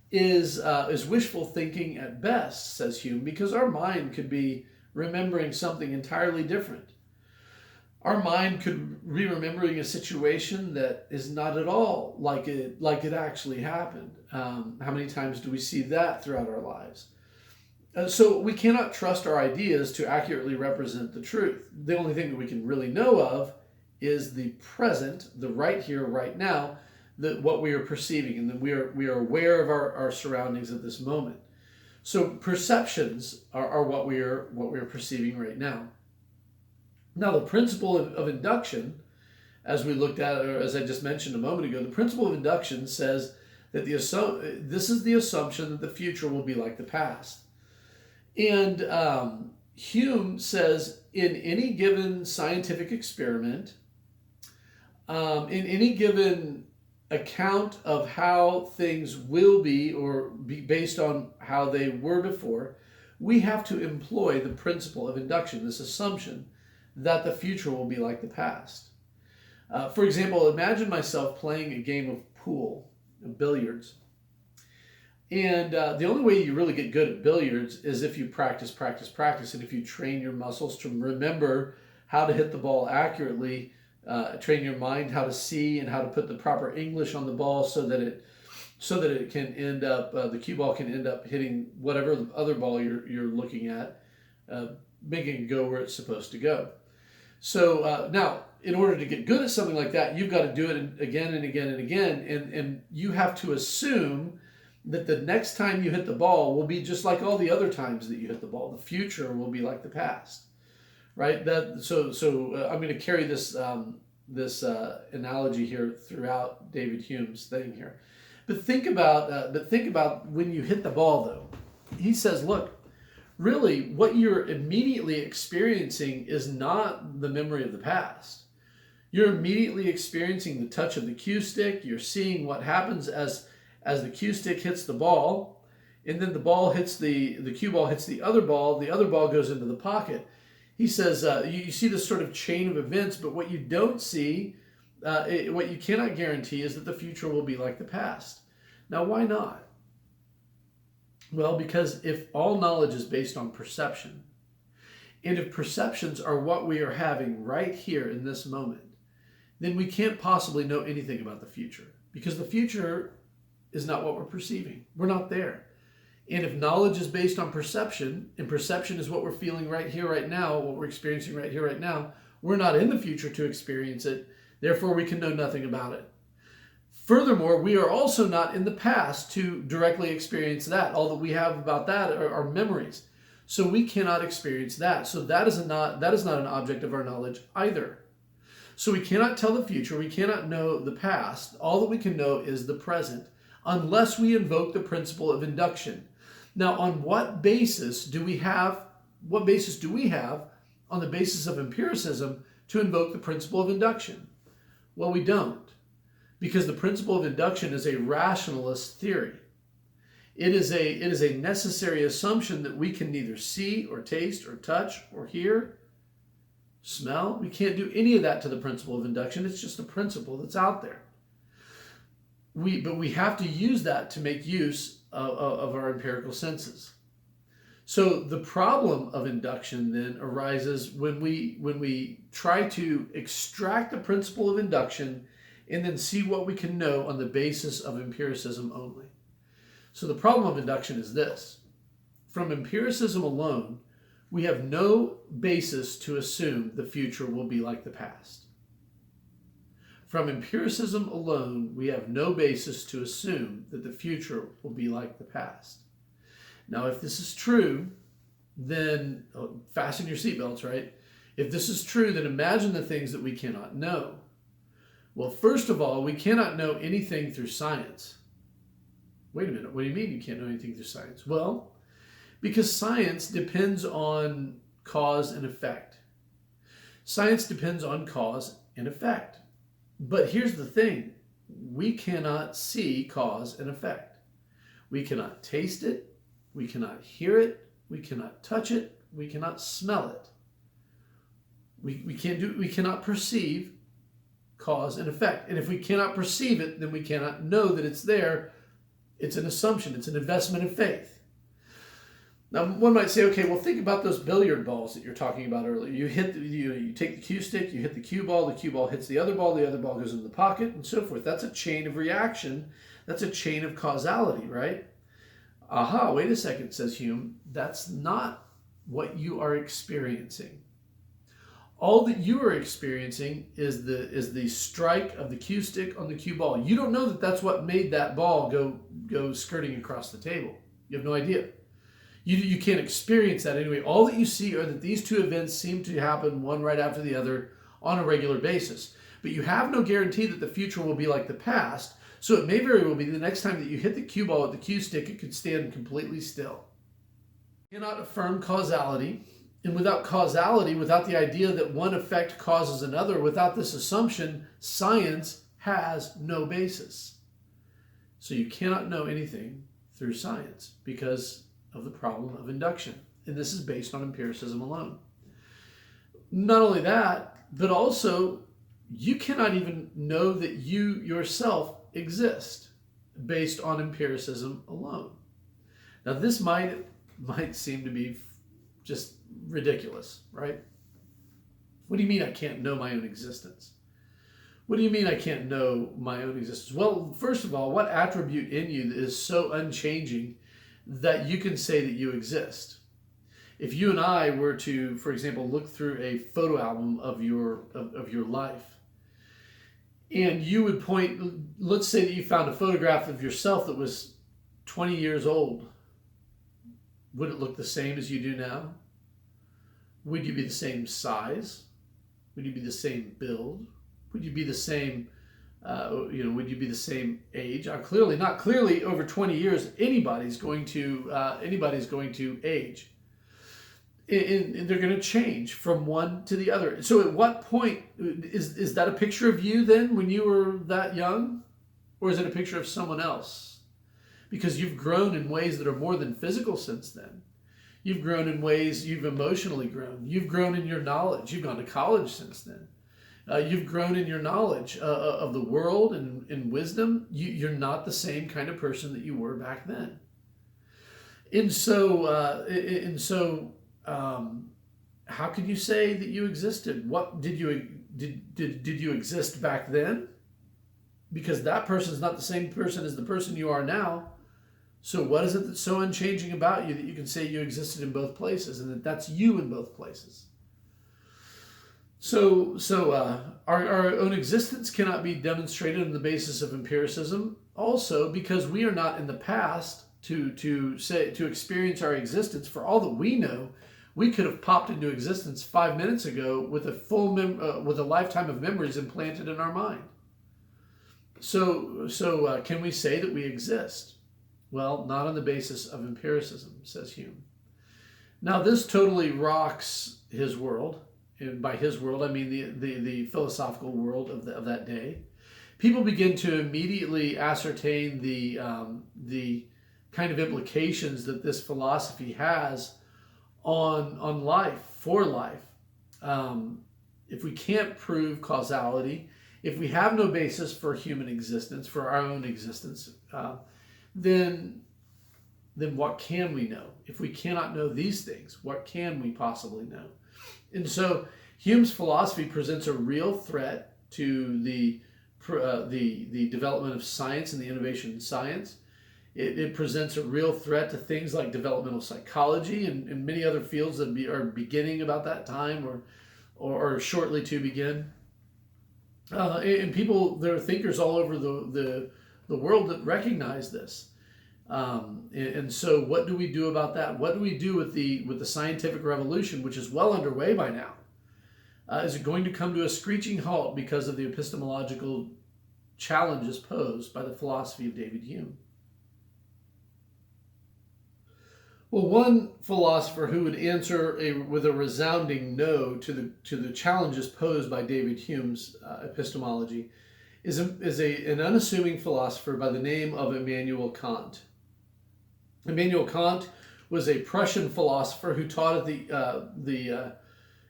is wishful thinking at best, says Hume, because our mind could be remembering something entirely different. Our mind could be remembering a situation that is not at all like it actually happened. How many times do we see that throughout our lives? So we cannot trust our ideas to accurately represent the truth. The only thing that we can really know of is the present, the right here, right now, what we are perceiving, and that we are aware of our surroundings at this moment. So perceptions are what we are perceiving right now. Now, the principle of induction, as we looked at, or as I just mentioned a moment ago, the principle of induction says that this is the assumption that the future will be like the past. And Hume says in any given scientific experiment, in any given account of how things will be or be based on how they were before, we have to employ the principle of induction, this assumption that the future will be like the past. For example, imagine myself playing a game of pool, billiards. And the only way you really get good at billiards is if you practice, and if you train your muscles to remember how to hit the ball accurately, train your mind how to see and how to put the proper English on the ball so that it can end up, the cue ball can end up hitting whatever other ball you're looking at, making it go where it's supposed to go. So now, in order to get good at something like that, you've got to do it again and again and again, and you have to assume that the next time you hit the ball will be just like all the other times that you hit the ball. The future will be like the past, right? So I'm going to carry this analogy here throughout David Hume's thing here. But think about when you hit the ball, though. He says, look, really, what you're immediately experiencing is not the memory of the past. You're immediately experiencing the touch of the cue stick. You're seeing what happens as the cue stick hits the ball, and then the ball hits the cue ball hits the other ball goes into the pocket. He says you see this sort of chain of events, but what you don't see, what you cannot guarantee is that the future will be like the past. Now, why not? Well, because if all knowledge is based on perception, and if perceptions are what we are having right here in this moment, then we can't possibly know anything about the future, because the future is not what we're perceiving. We're not there. And if knowledge is based on perception, and perception is what we're feeling right here, right now, what we're experiencing right here, right now, we're not in the future to experience it. Therefore, we can know nothing about it. Furthermore, we are also not in the past to directly experience that. All that we have about that are memories. So we cannot experience that. So that is not an object of our knowledge either. So we cannot tell the future. We cannot know the past. All that we can know is the present, unless we invoke the principle of induction. Now, on what basis do we have on the basis of empiricism to invoke the principle of induction? Well, we don't. Because the principle of induction is a rationalist theory. It is a necessary assumption that we can neither see or taste or touch or hear, smell. We can't do any of that to the principle of induction. It's just a principle that's out there. But we have to use that to make use of our empirical senses. So the problem of induction then arises when we try to extract the principle of induction and then see what we can know on the basis of empiricism only. So the problem of induction is this. From empiricism alone, we have no basis to assume the future will be like the past. From empiricism alone, we have no basis to assume that the future will be like the past. Now, if this is true, then fasten your seatbelts, right? If this is true, then imagine the things that we cannot know. Well, first of all, we cannot know anything through science. Wait a minute, what do you mean you can't know anything through science? Well, because science depends on cause and effect. Science depends on cause and effect. But here's the thing, we cannot see cause and effect. We cannot taste it, we cannot hear it, we cannot touch it, we cannot smell it. We cannot perceive cause and effect. And if we cannot perceive it, then we cannot know that it's there. It's an assumption. It's an investment in faith. Now, one might say, okay, well, think about those billiard balls that you're talking about earlier. You take the cue stick, you hit the cue ball hits the other ball goes into the pocket, and so forth. That's a chain of reaction. That's a chain of causality, right? Aha, wait a second, says Hume. That's not what you are experiencing. All that you are experiencing is the strike of the cue stick on the cue ball. You don't know that that's what made that ball go skirting across the table. You have no idea. You can't experience that anyway. All that you see are that these two events seem to happen one right after the other on a regular basis. But you have no guarantee that the future will be like the past. So it may very well be the next time that you hit the cue ball with the cue stick, it could stand completely still. You cannot affirm causality. And without causality, without the idea that one effect causes another, without this assumption, science has no basis. So you cannot know anything through science because of the problem of induction. And this is based on empiricism alone. Not only that, but also you cannot even know that you yourself exist based on empiricism alone. Now this might seem to be just ridiculous, right? What do you mean I can't know my own existence? What do you mean I can't know my own existence? Well, first of all, what attribute in you is so unchanging that you can say that you exist? If you and I were to, for example, look through a photo album of your life, and you would point, let's say that you found a photograph of yourself that was 20 years old. Would it look the same as you do now? Would you be the same size? Would you be the same build? Would you be the same? Would you be the same age? Clearly not. Clearly, over 20 years, anybody's going to age, and they're going to change from one to the other. So, at what point is that a picture of you then when you were that young, or is it a picture of someone else? Because you've grown in ways that are more than physical since then. You've grown in ways, you've emotionally grown. You've grown in your knowledge. You've gone to college since then. You've grown in your knowledge of the world and in wisdom. You're not the same kind of person that you were back then. And so, how can you say that you existed? What did you exist back then? Because that person is not the same person as the person you are now. So what is it that's so unchanging about you that you can say you existed in both places and that that's you in both places? So our own existence cannot be demonstrated on the basis of empiricism. Also, because we are not in the past to experience our existence. For all that we know, we could have popped into existence 5 minutes ago with a lifetime of memories implanted in our mind. So can we say that we exist? Well, not on the basis of empiricism, says Hume. Now, this totally rocks his world. And by his world, I mean the philosophical world of that day. People begin to immediately ascertain the kind of implications that this philosophy has on life, for life. If we can't prove causality, if we have no basis for human existence, for our own existence, then what can we know? If we cannot know these things, what can we possibly know? And so Hume's philosophy presents a real threat to the development of science and the innovation in science. It presents a real threat to things like developmental psychology and many other fields that are beginning about that time or shortly to begin. And people, there are thinkers all over the world that recognize this. And so what do we do about that? What do we do with the scientific revolution, which is well underway by now? Is it going to come to a screeching halt because of the epistemological challenges posed by the philosophy of David Hume? Well, one philosopher who would answer with a resounding no to the challenges posed by David Hume's epistemology is an unassuming philosopher by the name of Immanuel Kant. Immanuel Kant was a Prussian philosopher who taught at the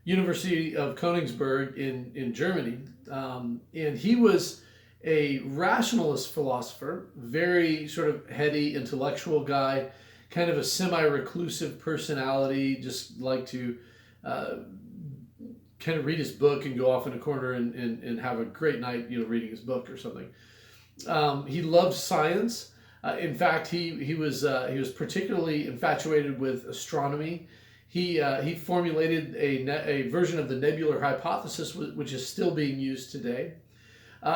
University of Königsberg in Germany. And he was a rationalist philosopher, very sort of heady, intellectual guy, kind of a semi-reclusive personality, just like to kind of read his book and go off in a corner and have a great night, reading his book or something. He loved science. In fact, he was particularly infatuated with astronomy. He formulated a version of the nebular hypothesis, which is still being used today.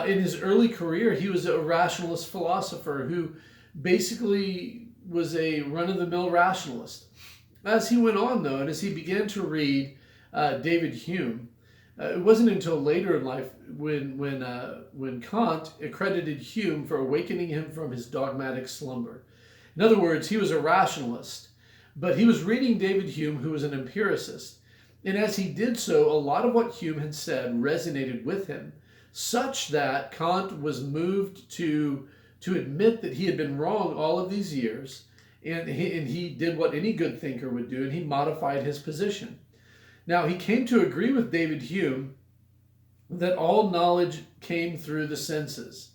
In his early career, he was a rationalist philosopher who basically was a run-of-the-mill rationalist. As he went on, though, and as he began to read David Hume, it wasn't until later in life when Kant accredited Hume for awakening him from his dogmatic slumber. In other words, he was a rationalist, but he was reading David Hume, who was an empiricist. And as he did so, a lot of what Hume had said resonated with him, such that Kant was moved to admit that he had been wrong all of these years, and he did what any good thinker would do, and he modified his position. Now, he came to agree with David Hume that all knowledge came through the senses.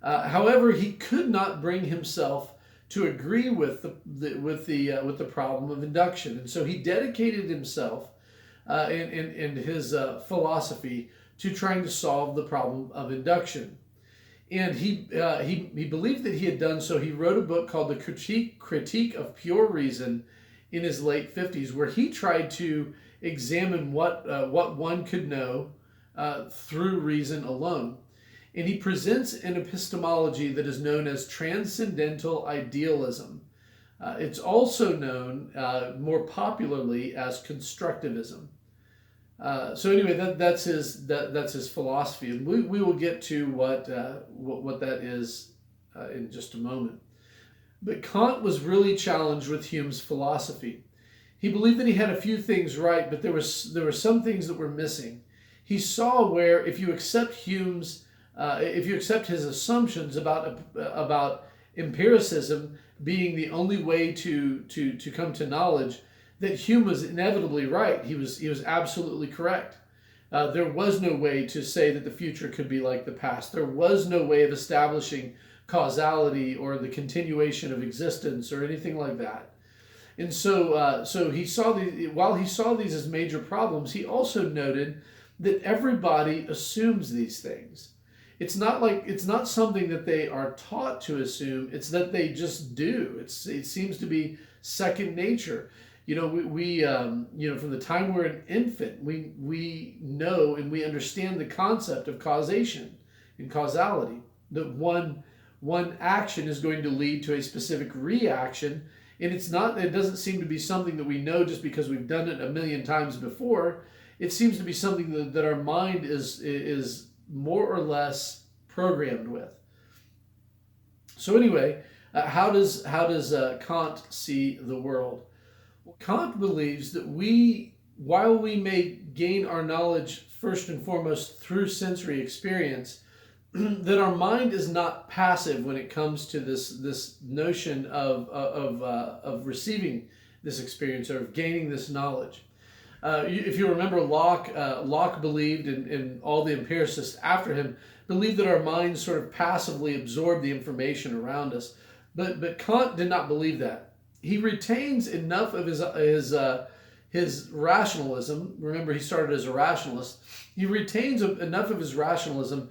However, he could not bring himself to agree with the problem of induction, and so he dedicated himself in his philosophy to trying to solve the problem of induction. And he believed that he had done so. He wrote a book called The Critique of Pure Reason in his late 50s, where he tried to examine what one could know through reason alone. And he presents an epistemology that is known as transcendental idealism. It's also known more popularly as constructivism. So anyway, that's his philosophy, and we will get to what that is in just a moment. But Kant was really challenged with Hume's philosophy. He believed that he had a few things right, but there were some things that were missing. He saw where if you accept his assumptions about empiricism being the only way to come to knowledge, that Hume was inevitably right. He was absolutely correct. There was no way to say that the future could be like the past. There was no way of establishing causality or the continuation of existence or anything like that. And so he saw while he saw these as major problems, he also noted that everybody assumes these things. It's not something that they are taught to assume. It's that they just do. It seems to be second nature. We from the time we're an infant, we know and we understand the concept of causation and causality. That one action is going to lead to a specific reaction, and it doesn't seem to be something that we know just because we've done it a million times before. It seems to be something that our mind is more or less programmed with. So anyway, how does Kant see the world? Well, Kant believes that while we may gain our knowledge first and foremost through sensory experience, that our mind is not passive when it comes to this notion of receiving this experience or of gaining this knowledge. If you remember, Locke believed, and all the empiricists after him believed, that our minds sort of passively absorb the information around us. But Kant did not believe that. He retains enough of his rationalism. Remember, he started as a rationalist. He retains enough of his rationalism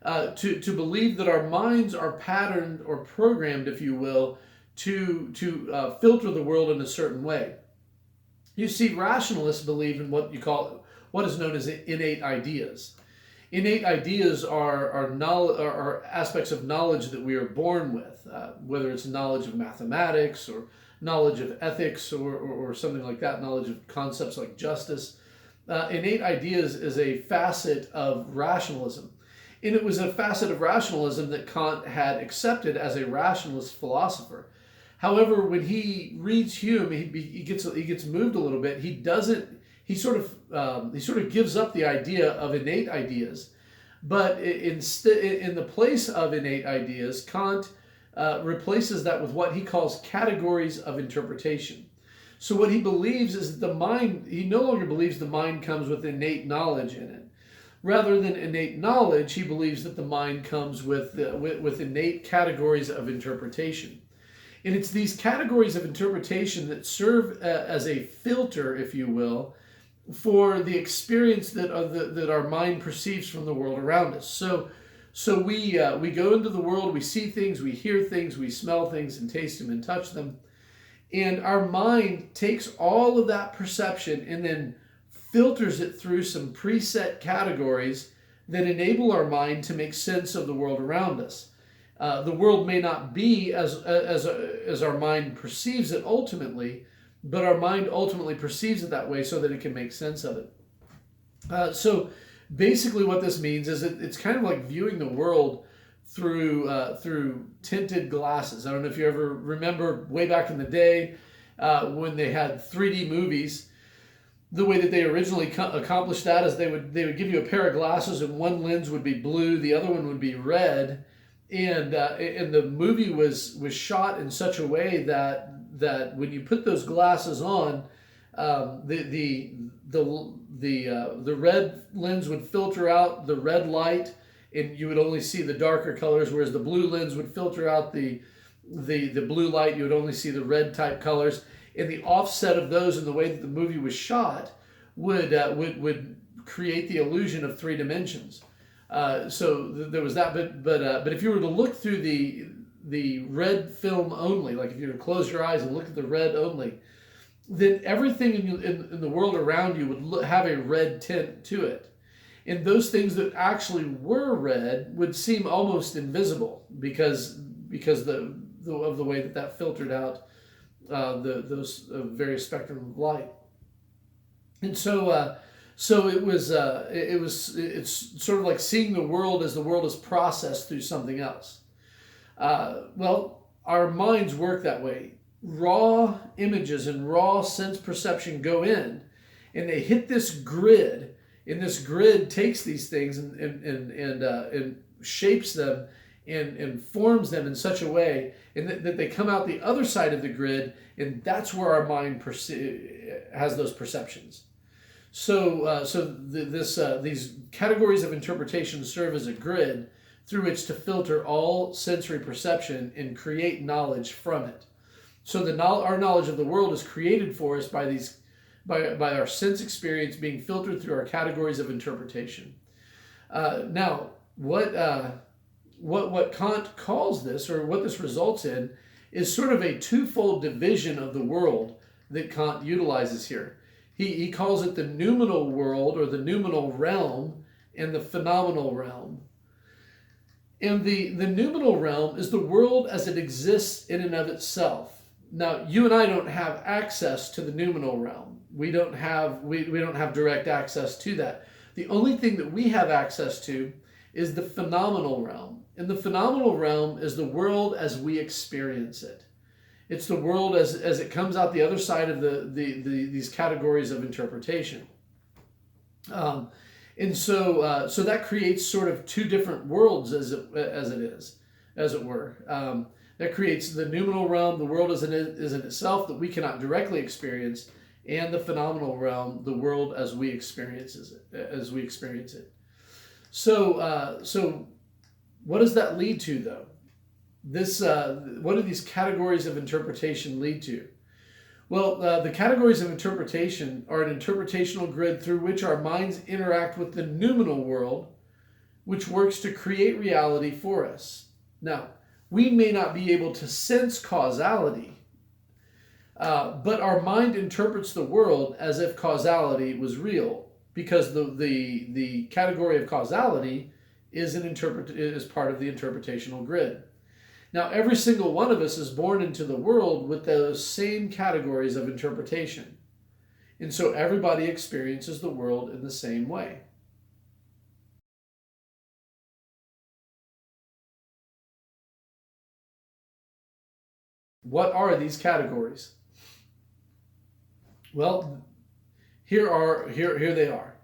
to believe that our minds are patterned or programmed, if you will, to filter the world in a certain way. You see, rationalists believe in what is known as innate ideas. Innate ideas are aspects of knowledge that we are born with, whether it's knowledge of mathematics or knowledge of ethics or something like that, knowledge of concepts like justice. Innate ideas is a facet of rationalism. And it was a facet of rationalism that Kant had accepted as a rationalist philosopher. However, when he reads Hume, he gets moved a little bit. He sort of gives up the idea of innate ideas, but instead, in the place of innate ideas, Kant replaces that with what he calls categories of interpretation. So what he believes is that the mind. He no longer believes the mind comes with innate knowledge in it. Rather than innate knowledge, he believes that the mind comes with innate categories of interpretation. And it's these categories of interpretation that serve as a filter, if you will, for the experience that our mind perceives from the world around us. So we go into the world, we see things, we hear things, we smell things and taste them and touch them. And our mind takes all of that perception and then filters it through some preset categories that enable our mind to make sense of the world around us. The world may not be as our mind perceives it ultimately, but our mind ultimately perceives it that way so that it can make sense of it. So basically what this means is it's kind of like viewing the world through tinted glasses. I don't know if you ever remember way back in the day when they had 3D movies. The way that they originally accomplished that is they would give you a pair of glasses, and one lens would be blue, the other one would be red, and the movie was shot in such a way that when you put those glasses on, the red lens would filter out the red light, and you would only see the darker colors, whereas the blue lens would filter out the blue light. You would only see the red type colors. And the offset of those and the way that the movie was shot would create the illusion of three dimensions. So there was that. But if you were to look through the red film only, like if you were to close your eyes and look at the red only, then everything in the world around you would have a red tint to it. And those things that actually were red would seem almost invisible because of the way that filtered out those various spectrum of light. And so So it's sort of like seeing the world as the world is processed through something else. Well, our minds work that way. Raw images and raw sense perception go in, and they hit this grid, and this grid takes these things and shapes them and forms them in such a way and that they come out the other side of the grid, and that's where our mind has those perceptions. These categories of interpretation serve as a grid through which to filter all sensory perception and create knowledge from it. So our knowledge of the world is created for us by our sense experience being filtered through our categories of interpretation. Now, what Kant calls this, or what this results in, is sort of a twofold division of the world that Kant utilizes here. He calls it the noumenal world, or the noumenal realm, and the phenomenal realm. And the noumenal realm is the world as it exists in and of itself. Now, you and I don't have access to the noumenal realm. We don't have direct access to that. The only thing that we have access to is the phenomenal realm. And the phenomenal realm is the world as we experience it. It's the world as it comes out the other side of these categories of interpretation. So that creates sort of two different worlds as it were. That creates the noumenal realm, the world as it is in itself that we cannot directly experience, and the phenomenal realm, the world as we experience it. So what does that lead to, though? What do these categories of interpretation lead to? Well, the categories of interpretation are an interpretational grid through which our minds interact with the noumenal world, which works to create reality for us. Now, we may not be able to sense causality, but our mind interprets the world as if causality was real, because the category of causality is part of the interpretational grid. Now, every single one of us is born into the world with those same categories of interpretation. And so everybody experiences the world in the same way. What are these categories? Well, here they are.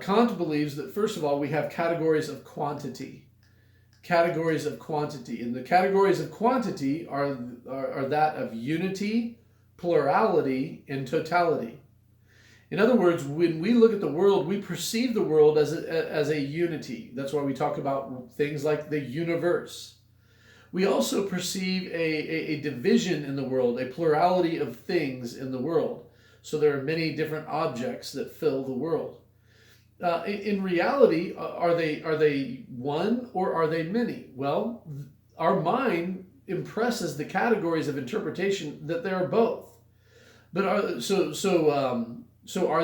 Kant believes that, first of all, we have categories of quantity. Categories of quantity. And the categories of quantity are that of unity, plurality, and totality. In other words, when we look at the world, we perceive the world as a unity. That's why we talk about things like the universe. We also perceive a division in the world, a plurality of things in the world. So there are many different objects that fill the world. In reality, are they one or are they many? Well, our mind impresses the categories of interpretation that they are both. But are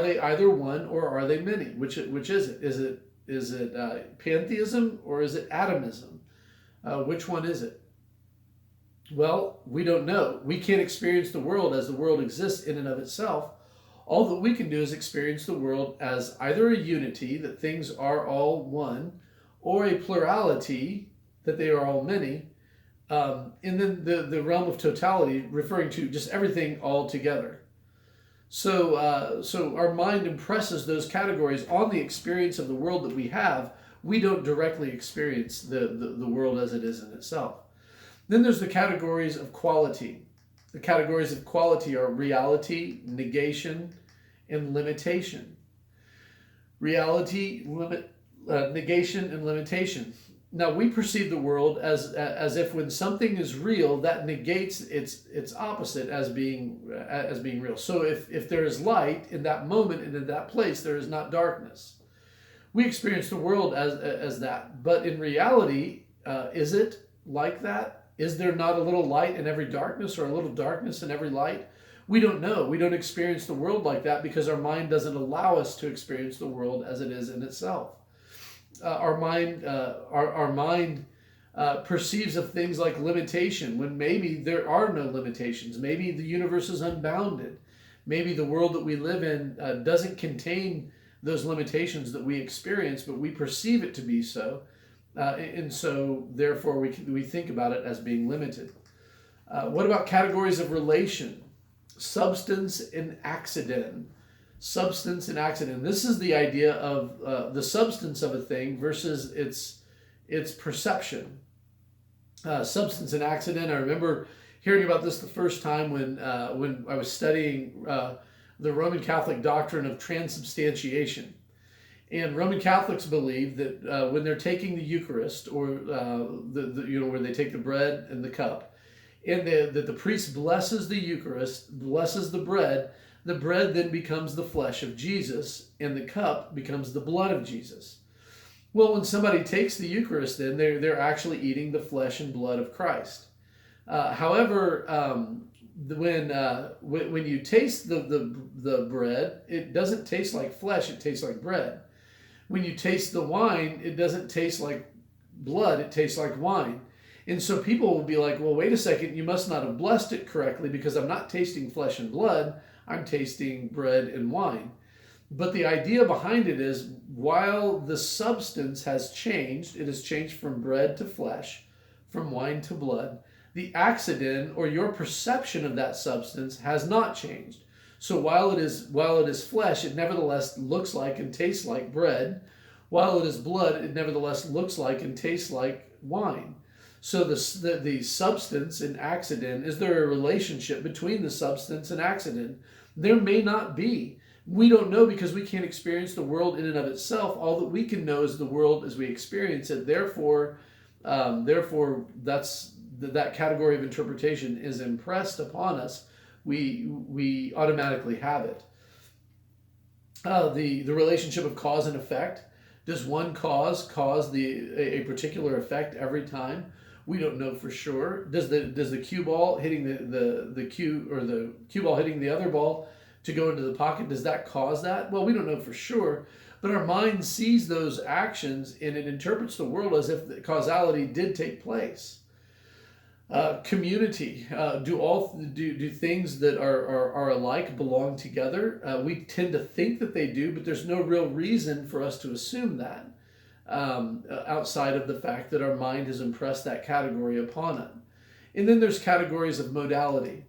they either one or are they many? Which is it? Is it pantheism or is it atomism? Which one is it? Well, we don't know. We can't experience the world as the world exists in and of itself. All that we can do is experience the world as either a unity, that things are all one, or a plurality, that they are all many, and then the realm of totality, referring to just everything all together. So our mind impresses those categories on the experience of the world that we have. We don't directly experience the world as it is in itself. Then there's the categories of quality. The categories of quality are reality, negation, and limitation. Reality, negation, and limitation. Now, we perceive the world as if when something is real, that negates its opposite as being real. So if there is light in that moment and in that place, there is not darkness. We experience the world as that. But in reality, is it like that? Is there not a little light in every darkness, or a little darkness in every light? We don't know. We don't experience the world like that because our mind doesn't allow us to experience the world as it is in itself. Our mind perceives of things like limitation when maybe there are no limitations. Maybe the universe is unbounded. Maybe the world that we live in doesn't contain those limitations that we experience, but we perceive it to be so. And so, therefore, we think about it as being limited. What about categories of relation? Substance and accident. Substance and accident. This is the idea of the substance of a thing versus its perception. Substance and accident. I remember hearing about this the first time when I was studying the Roman Catholic doctrine of transubstantiation. And Roman Catholics believe that when they're taking the Eucharist, or where they take the bread and the cup, and that the priest blesses the Eucharist, blesses the bread then becomes the flesh of Jesus, and the cup becomes the blood of Jesus. Well, when somebody takes the Eucharist, then they're actually eating the flesh and blood of Christ. However, when you taste the bread, it doesn't taste like flesh; it tastes like bread. When you taste the wine, it doesn't taste like blood; it tastes like wine. And so people will be like, "Well, wait a second, you must not have blessed it correctly, because I'm not tasting flesh and blood; I'm tasting bread and wine." But the idea behind it is, while the substance has changed, it has changed from bread to flesh, from wine to blood, the accident, or your perception of that substance, has not changed. So while it is flesh, it nevertheless looks like and tastes like bread. While it is blood, it nevertheless looks like and tastes like wine. So the substance and accident, is there a relationship between the substance and accident? There may not be. We don't know, because we can't experience the world in and of itself. All that we can know is the world as we experience it. Therefore, that category of interpretation is impressed upon us. We automatically have it. The relationship of cause and effect. Does one cause a particular effect every time? We don't know for sure. Does the cue ball hitting the cue ball hitting the other ball to go into the pocket, does that cause that? Well, we don't know for sure, but our mind sees those actions and it interprets the world as if the causality did take place. Community. Do things that are alike belong together? We tend to think that they do, but there's no real reason for us to assume that, outside of the fact that our mind has impressed that category upon it. And then there's categories of modality.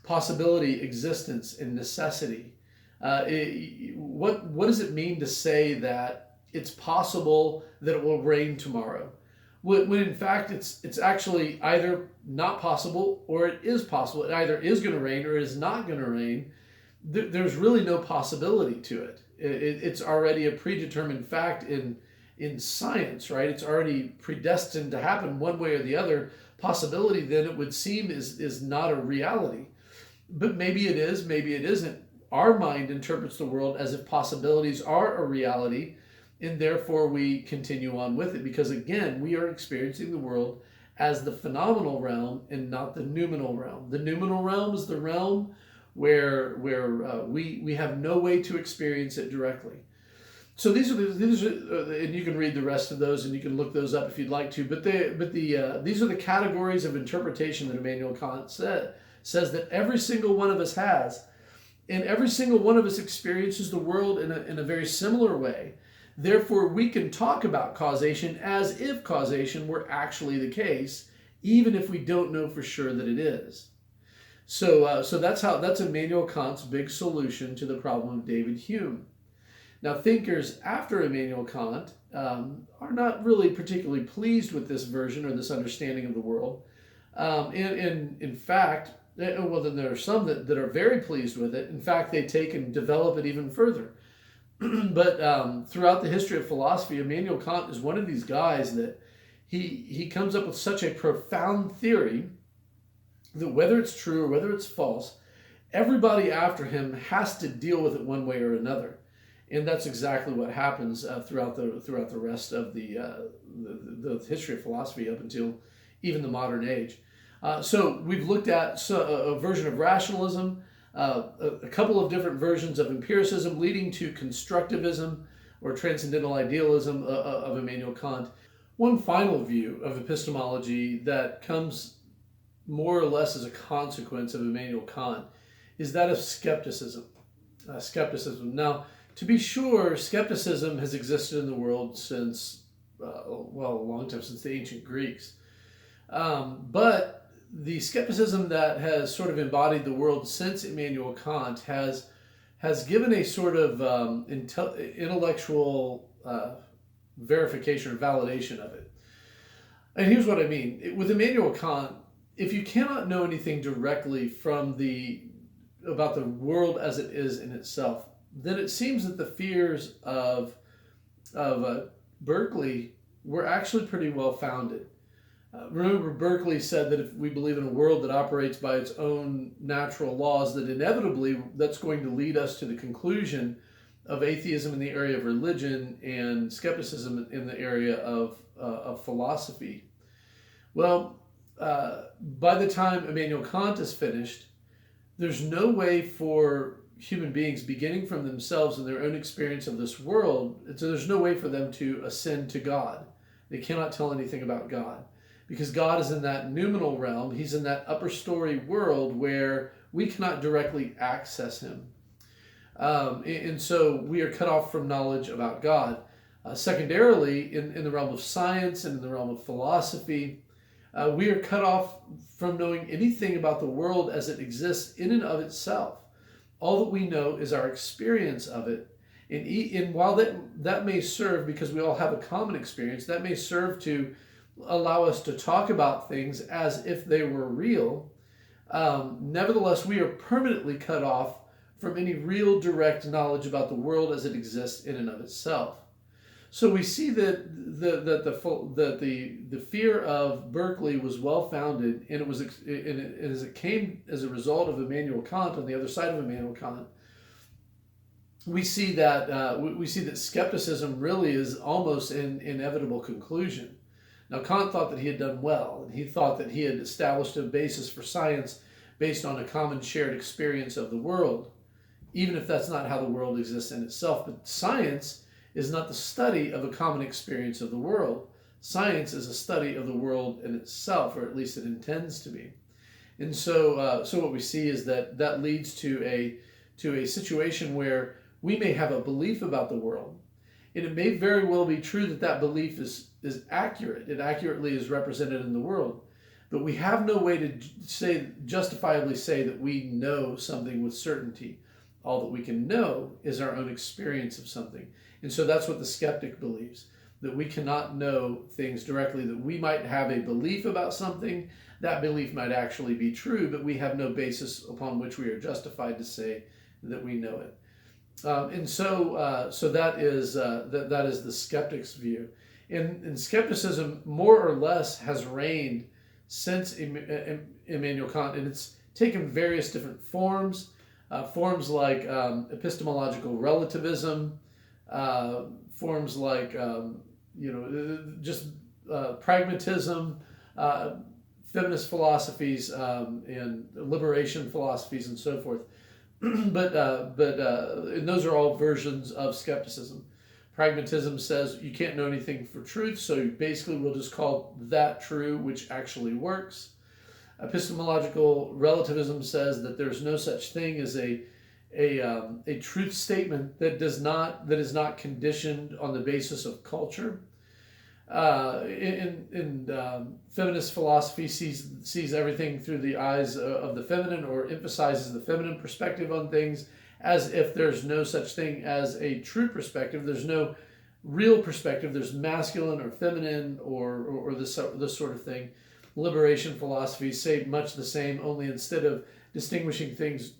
Possibility, existence, and necessity. What does it mean to say that it's possible that it will rain tomorrow, when in fact it's actually either not possible or it is possible? It either is going to rain or it is not going to rain. There's really no possibility to it. It's already a predetermined fact in science, right? It's already predestined to happen one way or the other. Possibility, then, it would seem, is not a reality. But maybe it is, maybe it isn't. Our mind interprets the world as if possibilities are a reality, and therefore we continue on with it, because again, we are experiencing the world as the phenomenal realm and not the noumenal realm. The noumenal realm is the realm where we have no way to experience it directly. So these are and you can read the rest of those, and you can look those up if you'd like to. But these are the categories of interpretation that Immanuel Kant says that every single one of us has, and every single one of us experiences the world in a very similar way. Therefore, we can talk about causation as if causation were actually the case, even if we don't know for sure that it is. So that's Immanuel Kant's big solution to the problem of David Hume. Now, thinkers after Immanuel Kant are not really particularly pleased with this version or this understanding of the world. In fact, well, then there are some that are very pleased with it. In fact, they take and develop it even further. But throughout the history of philosophy, Immanuel Kant is one of these guys that he comes up with such a profound theory that whether it's true or whether it's false, everybody after him has to deal with it one way or another. And that's exactly what happens throughout the rest of the history of philosophy up until even the modern age. So we've looked at a version of rationalism, a couple of different versions of empiricism leading to constructivism or transcendental idealism of Immanuel Kant. One final view of epistemology that comes more or less as a consequence of Immanuel Kant is that of skepticism. Now, To be sure, skepticism has existed in the world since, well, a long time, since the ancient Greeks. But the skepticism that has sort of embodied the world since Immanuel Kant has given a sort of intellectual verification or validation of it. And here's what I mean. With Immanuel Kant, if you cannot know anything directly about the world as it is in itself, then it seems that the fears of Berkeley were actually pretty well founded. Remember, Berkeley said that if we believe in a world that operates by its own natural laws, that inevitably that's going to lead us to the conclusion of atheism in the area of religion and skepticism in the area of philosophy. Well, by the time Immanuel Kant is finished, there's no way for human beings, beginning from themselves and their own experience of this world, so there's no way for them to ascend to God. They cannot tell anything about God, because God is in that noumenal realm. He's in that upper story world where we cannot directly access him. And so we are cut off from knowledge about God. Secondarily, in the realm of science and in the realm of philosophy, we are cut off from knowing anything about the world as it exists in and of itself. All that we know is our experience of it. And while that may serve, because we all have a common experience, that may serve to allow us to talk about things as if they were real, nevertheless, we are permanently cut off from any real direct knowledge about the world as it exists in and of itself. So we see that the fear of Berkeley was well founded, and as it came as a result of Immanuel Kant. On the other side of Immanuel Kant, we see that skepticism really is almost an inevitable conclusion. Now, Kant thought that he had done well, and he thought that he had established a basis for science based on a common shared experience of the world, even if that's not how the world exists in itself. But science is not the study of a common experience of the world. Science is a study of the world in itself, or at least it intends to be. And so what we see is that leads to a situation where we may have a belief about the world, and it may very well be true that belief is accurate. It accurately is represented in the world. But we have no way to justifiably say that we know something with certainty. All that we can know is our own experience of something. And so that's what the skeptic believes, that we cannot know things directly, that we might have a belief about something. That belief might actually be true, but we have no basis upon which we are justified to say that we know it. And so that is the skeptic's view. And skepticism more or less has reigned since Immanuel Kant, and it's taken various different forms. Forms like epistemological relativism, forms like pragmatism, feminist philosophies, and liberation philosophies, and so forth. And those are all versions of skepticism. Pragmatism says you can't know anything for truth, so basically we'll just call that true, which actually works. Epistemological relativism says that there's no such thing as a truth statement that is not conditioned on the basis of culture. Feminist philosophy sees everything through the eyes of the feminine, or emphasizes the feminine perspective on things, as if there's no such thing as a true perspective. There's no real perspective. There's masculine or feminine or this sort of thing. Liberation philosophies say much the same, only instead of distinguishing things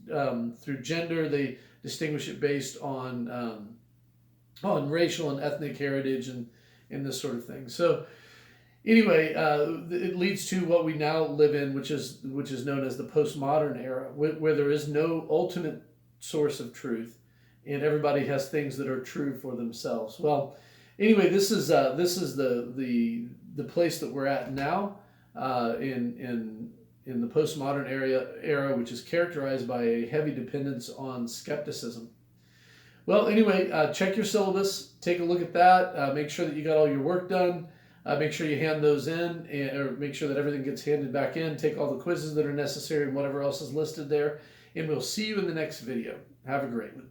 through gender, they distinguish it based on racial and ethnic heritage and this sort of thing. So anyway, it leads to what we now live in, which is known as the postmodern era, where there is no ultimate source of truth, and everybody has things that are true for themselves. Well, anyway, this is the place that we're at now. In the postmodern era, which is characterized by a heavy dependence on skepticism. Well, anyway, check your syllabus, take a look at that, make sure that you got all your work done, make sure you hand those in, or make sure that everything gets handed back in, take all the quizzes that are necessary and whatever else is listed there, and we'll see you in the next video. Have a great one.